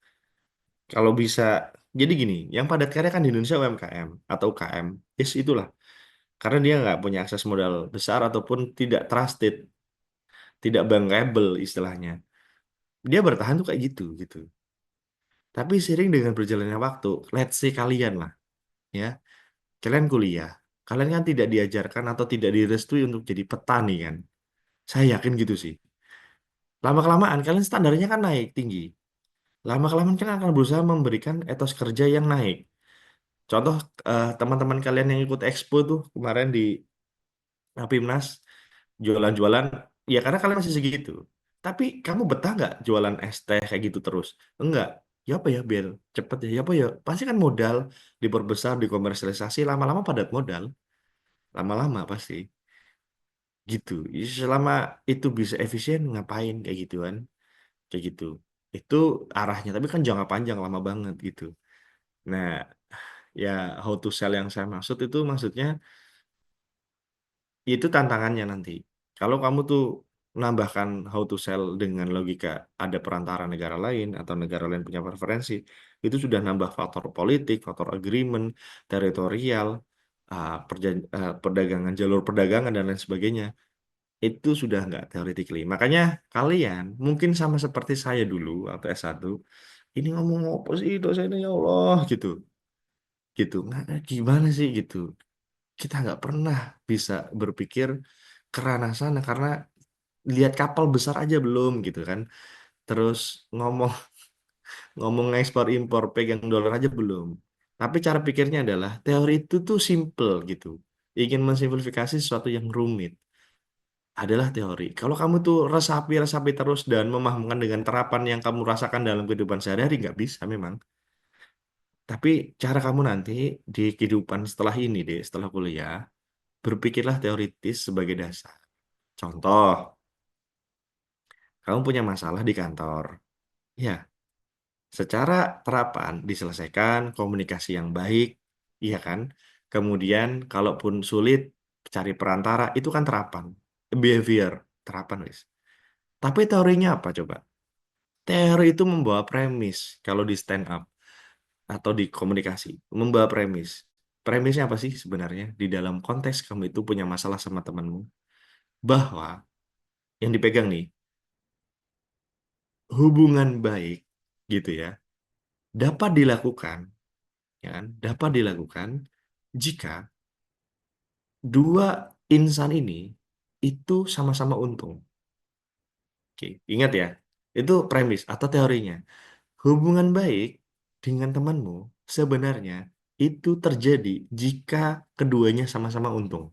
Kalau bisa, jadi gini, yang padat karya kan di Indonesia UMKM atau UKM, itulah. Karena dia nggak punya akses modal besar ataupun tidak trusted, tidak bankable istilahnya. Dia bertahan tuh kayak gitu gitu. Tapi sering dengan berjalannya waktu, let's say kalian lah, ya, kalian kuliah, kalian kan tidak diajarkan atau tidak direstui untuk jadi petani kan. Saya yakin gitu sih. Lama-kelamaan kalian standarnya kan naik tinggi. Lama-kelamaan kan akan berusaha memberikan etos kerja yang naik. Contoh teman-teman kalian yang ikut Expo tuh kemarin di Rapimnas jualan-jualan, ya karena kalian masih segitu. Tapi kamu betah nggak jualan es teh kayak gitu terus? Enggak. Ya apa ya biar cepet ya, ya apa ya? Pasti kan modal diperbesar, dikomersialisasi, lama-lama padat modal, lama-lama pasti gitu. Selama itu bisa efisien ngapain kayak gituan, kayak gitu. Itu arahnya, tapi kan jangka panjang lama banget gitu. Nah, ya how to sell yang saya maksud itu maksudnya itu tantangannya nanti. Kalau kamu tuh menambahkan how to sell dengan logika ada perantara negara lain atau negara lain punya preferensi, itu sudah nambah faktor politik, faktor agreement, teritorial, perdagangan, jalur perdagangan dan lain sebagainya. Itu sudah nggak theoretically. Makanya kalian mungkin sama seperti saya dulu atau S1, ini ngomong apa sih dosennya ya Allah gitu. Gitu. Nggak, gimana sih gitu. Kita nggak pernah bisa berpikir ke ranah sana karena lihat kapal besar aja belum gitu kan. Terus ngomong ngomong ekspor impor pegang dolar aja belum. Tapi cara pikirnya adalah teori itu tuh simple gitu. Ingin mensimplifikasi sesuatu yang rumit adalah teori. Kalau kamu tuh resapi-resapi terus dan memahamkan dengan terapan yang kamu rasakan dalam kehidupan sehari-hari nggak bisa memang. Tapi cara kamu nanti di kehidupan setelah ini deh, setelah kuliah, berpikirlah teoritis sebagai dasar. Contoh, kamu punya masalah di kantor. Ya, secara terapan diselesaikan, komunikasi yang baik, iya kan? Kemudian, kalaupun sulit, cari perantara, itu kan terapan. Behavior, terapan, wis. Tapi teorinya apa coba? Teori itu membawa premis kalau di stand up atau di komunikasi. Membawa premis. Premisnya apa sih sebenarnya? Di dalam konteks kamu itu punya masalah sama temanmu. Bahwa yang dipegang nih, hubungan baik gitu ya, dapat dilakukan ya kan? Dapat dilakukan jika dua insan ini itu sama-sama untung. Oke, ingat ya, itu premis atau teorinya. Hubungan baik dengan temanmu sebenarnya itu terjadi jika keduanya sama-sama untung,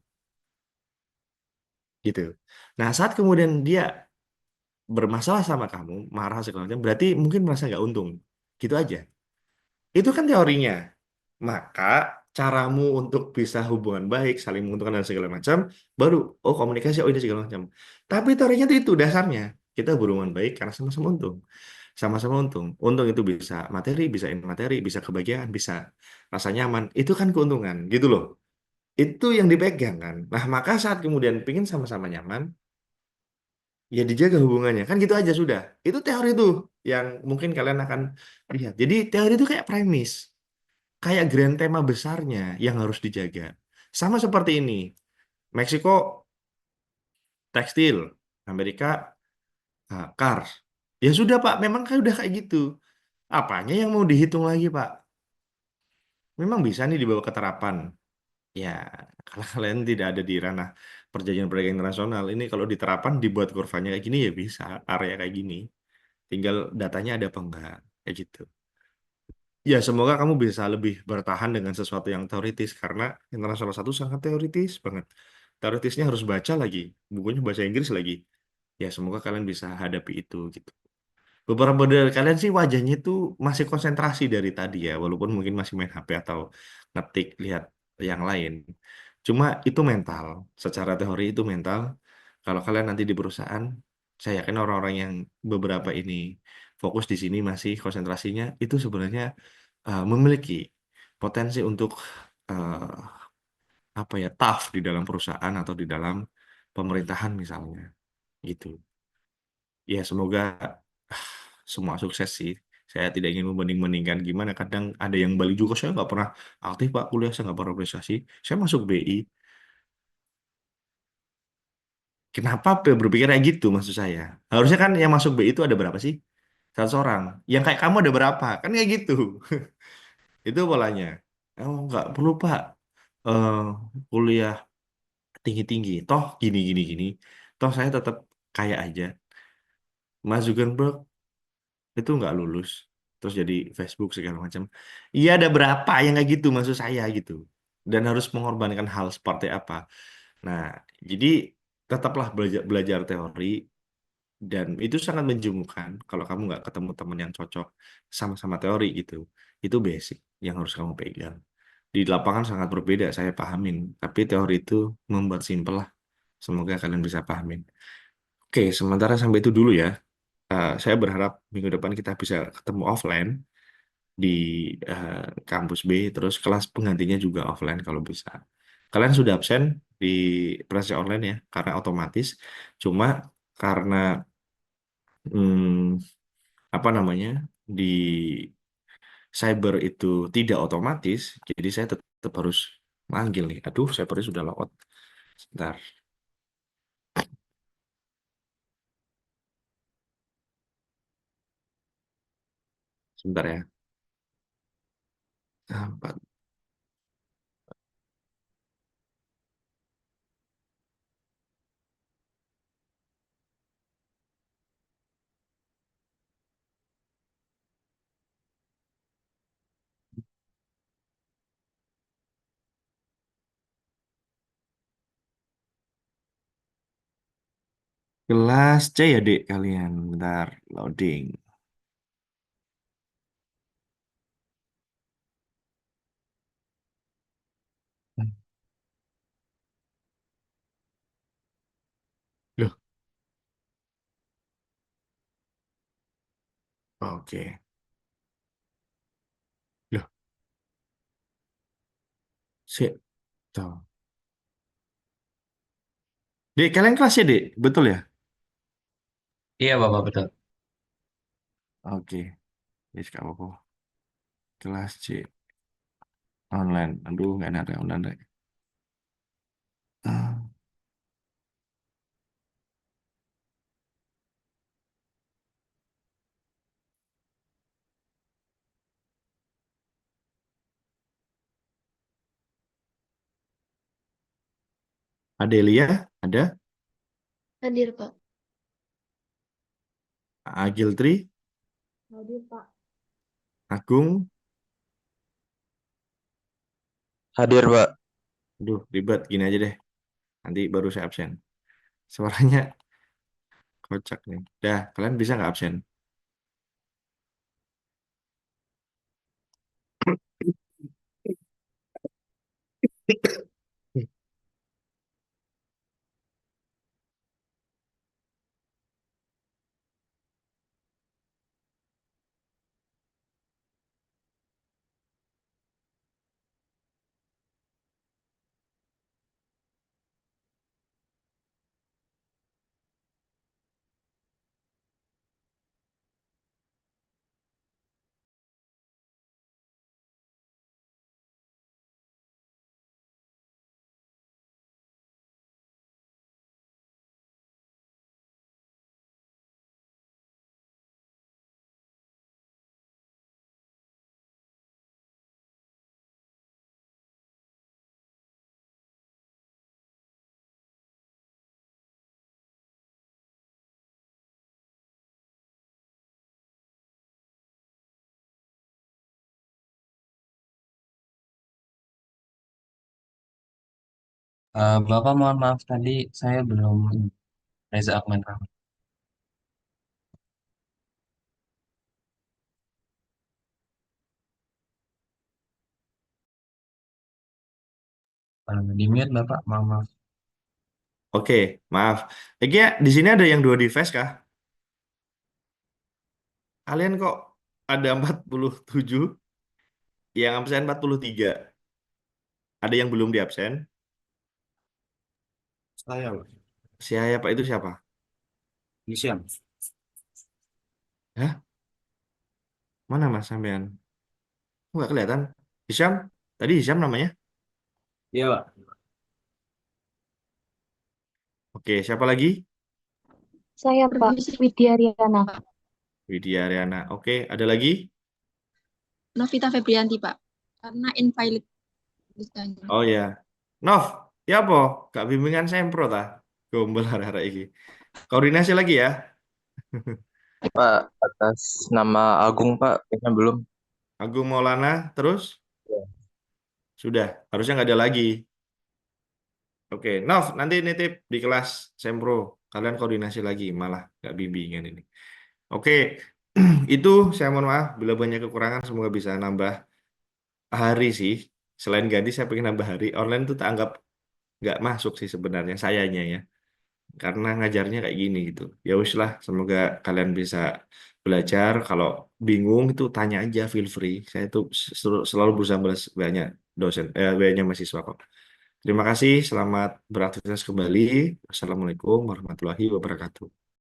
gitu. Nah, saat kemudian dia bermasalah sama kamu, marah segala macam, berarti mungkin merasa nggak untung, gitu aja. Itu kan teorinya. Maka caramu untuk bisa hubungan baik, saling menguntungkan dan segala macam, baru oh komunikasi, oh ini segala macam. Tapi teorinya itu dasarnya. Kita berhubungan baik karena sama-sama untung. Sama-sama untung. Untung itu bisa materi, bisa materi, bisa kebahagiaan, bisa rasa nyaman. Itu kan keuntungan, gitu loh. Itu yang dipegang kan. Nah, maka saat kemudian pingin sama-sama nyaman, ya dijaga hubungannya. Kan gitu aja sudah. Itu teori tuh yang mungkin kalian akan lihat. Jadi teori itu kayak premis. Kayak grand tema besarnya yang harus dijaga. Sama seperti ini. Meksiko tekstil, Amerika cars. Ya sudah Pak, memang kan udah kayak gitu. Apanya yang mau dihitung lagi Pak? Memang bisa nih dibawa ke terapan. Ya, kalau kalian tidak ada di ranah perjanjian perdagangan internasional, ini kalau diterapkan dibuat kurvanya kayak gini ya bisa, area kayak gini. Tinggal datanya ada apa enggak, kayak gitu. Ya, semoga kamu bisa lebih bertahan dengan sesuatu yang teoritis karena internasional satu sangat teoritis banget. Teoritisnya harus baca lagi, bukunya bahasa Inggris lagi. Ya, semoga kalian bisa hadapi itu gitu. Beberapa dari kalian sih wajahnya itu masih konsentrasi dari tadi ya, walaupun mungkin masih main HP atau ngetik lihat yang lain. Cuma itu mental, secara teori itu mental. Kalau kalian nanti di perusahaan, saya yakin orang-orang yang beberapa ini fokus di sini masih konsentrasinya itu sebenarnya memiliki potensi untuk apa ya, tough di dalam perusahaan atau di dalam pemerintahan misalnya gitu. Ya semoga ah, semua sukses sih. Saya tidak ingin membanding-bandingkan gimana. Kadang ada yang balik juga, saya nggak pernah aktif Pak kuliah, saya nggak pernah prestasi. Saya masuk BI. Kenapa berpikir kayak gitu maksud saya? Harusnya kan yang masuk BI itu ada berapa sih? 100 orang. Yang kayak kamu ada berapa? Kan kayak gitu. Itu polanya. Oh nggak perlu Pak. eh Kuliah tinggi-tinggi. Toh gini gini gini. Toh saya tetap kaya aja. Mas Zuckerberg itu nggak lulus terus jadi Facebook segala macam. Iya ada berapa yang kayak gitu maksud saya gitu. Dan harus mengorbankan hal seperti apa. Nah, jadi tetaplah belajar belajar teori dan itu sangat menjemukan kalau kamu nggak ketemu teman yang cocok sama-sama teori gitu. Itu basic yang harus kamu pegang. Di lapangan sangat berbeda, saya pahamin. Tapi teori itu membuat simpel lah. Semoga kalian bisa pahamin. Oke, sementara sampai itu dulu ya. Saya berharap minggu depan kita bisa ketemu offline di eh, kampus B, terus kelas penggantinya juga offline kalau bisa. Kalian sudah absen di pelajaran online ya, karena otomatis. Cuma karena hmm, apa namanya di cyber itu tidak otomatis, jadi saya tetap harus manggil nih. Aduh, cybernya sudah logout. Sebentar, sebentar ya. Empat. Kelas C ya, Dek, kalian. Bentar, loading. Loh, oke. Loh, sih. Tuh. Dek, kalian kelas ya, Dek? Betul ya? Iya Bapak betul. Oke. Yes, gak apa-apa. Kelas C. Online. Aduh, nggak ada online, Dek. Ah, Adelia, ada? Hadir, Pak. Agiltri, Hadir, Pak. Agung. Hadir, Pak. Aduh, ribet. Gini aja deh. Nanti baru saya absen. Suaranya kocak nih. Dah, kalian bisa nggak absen? Bapak mohon maaf tadi saya belum Reza Ahmad Rahman. Di mute Bapak, mohon maaf. Oke, maaf. Lagi ya, di sini ada yang dua device kah? Kalian kok ada 47? Yang absen 43. Ada yang belum di absen? Saya, Pak. Siapa itu siapa? Hisham. Hah? Mana Mas sampean? Kok nggak kelihatan? Hisham? Tadi Hisham namanya? Iya, Pak. Oke, siapa lagi? Saya Pak Widya Riana. Widya Ariana. Oke, ada lagi? Novita Febrianti, Pak. Karena invalid listanya. Oh ya. Nov, ya apa? Gak bimbingan sempro ta? Gombal arek-arek iki. Koordinasi lagi ya. Pak, atas nama Agung, Pak, kayaknya belum. Agung Maulana, terus? Ya. Sudah, harusnya nggak ada lagi. Oke, Nov, nanti nitip di kelas sempro. Kalian koordinasi lagi, malah nggak bimbingan ini. Oke, itu saya mohon maaf bila banyak kekurangan, semoga bisa nambah hari sih. Selain ganti, saya pengen nambah hari. Online tuh tak anggap nggak masuk sih sebenarnya, sayanya ya. Karena ngajarnya kayak gini gitu. Ya wis lah, semoga kalian bisa belajar. Kalau bingung itu tanya aja, feel free. Saya tuh selalu berusaha balas banyak banyak mahasiswa kok. Terima kasih, selamat beraktivitas kembali. Wassalamualaikum warahmatullahi wabarakatuh.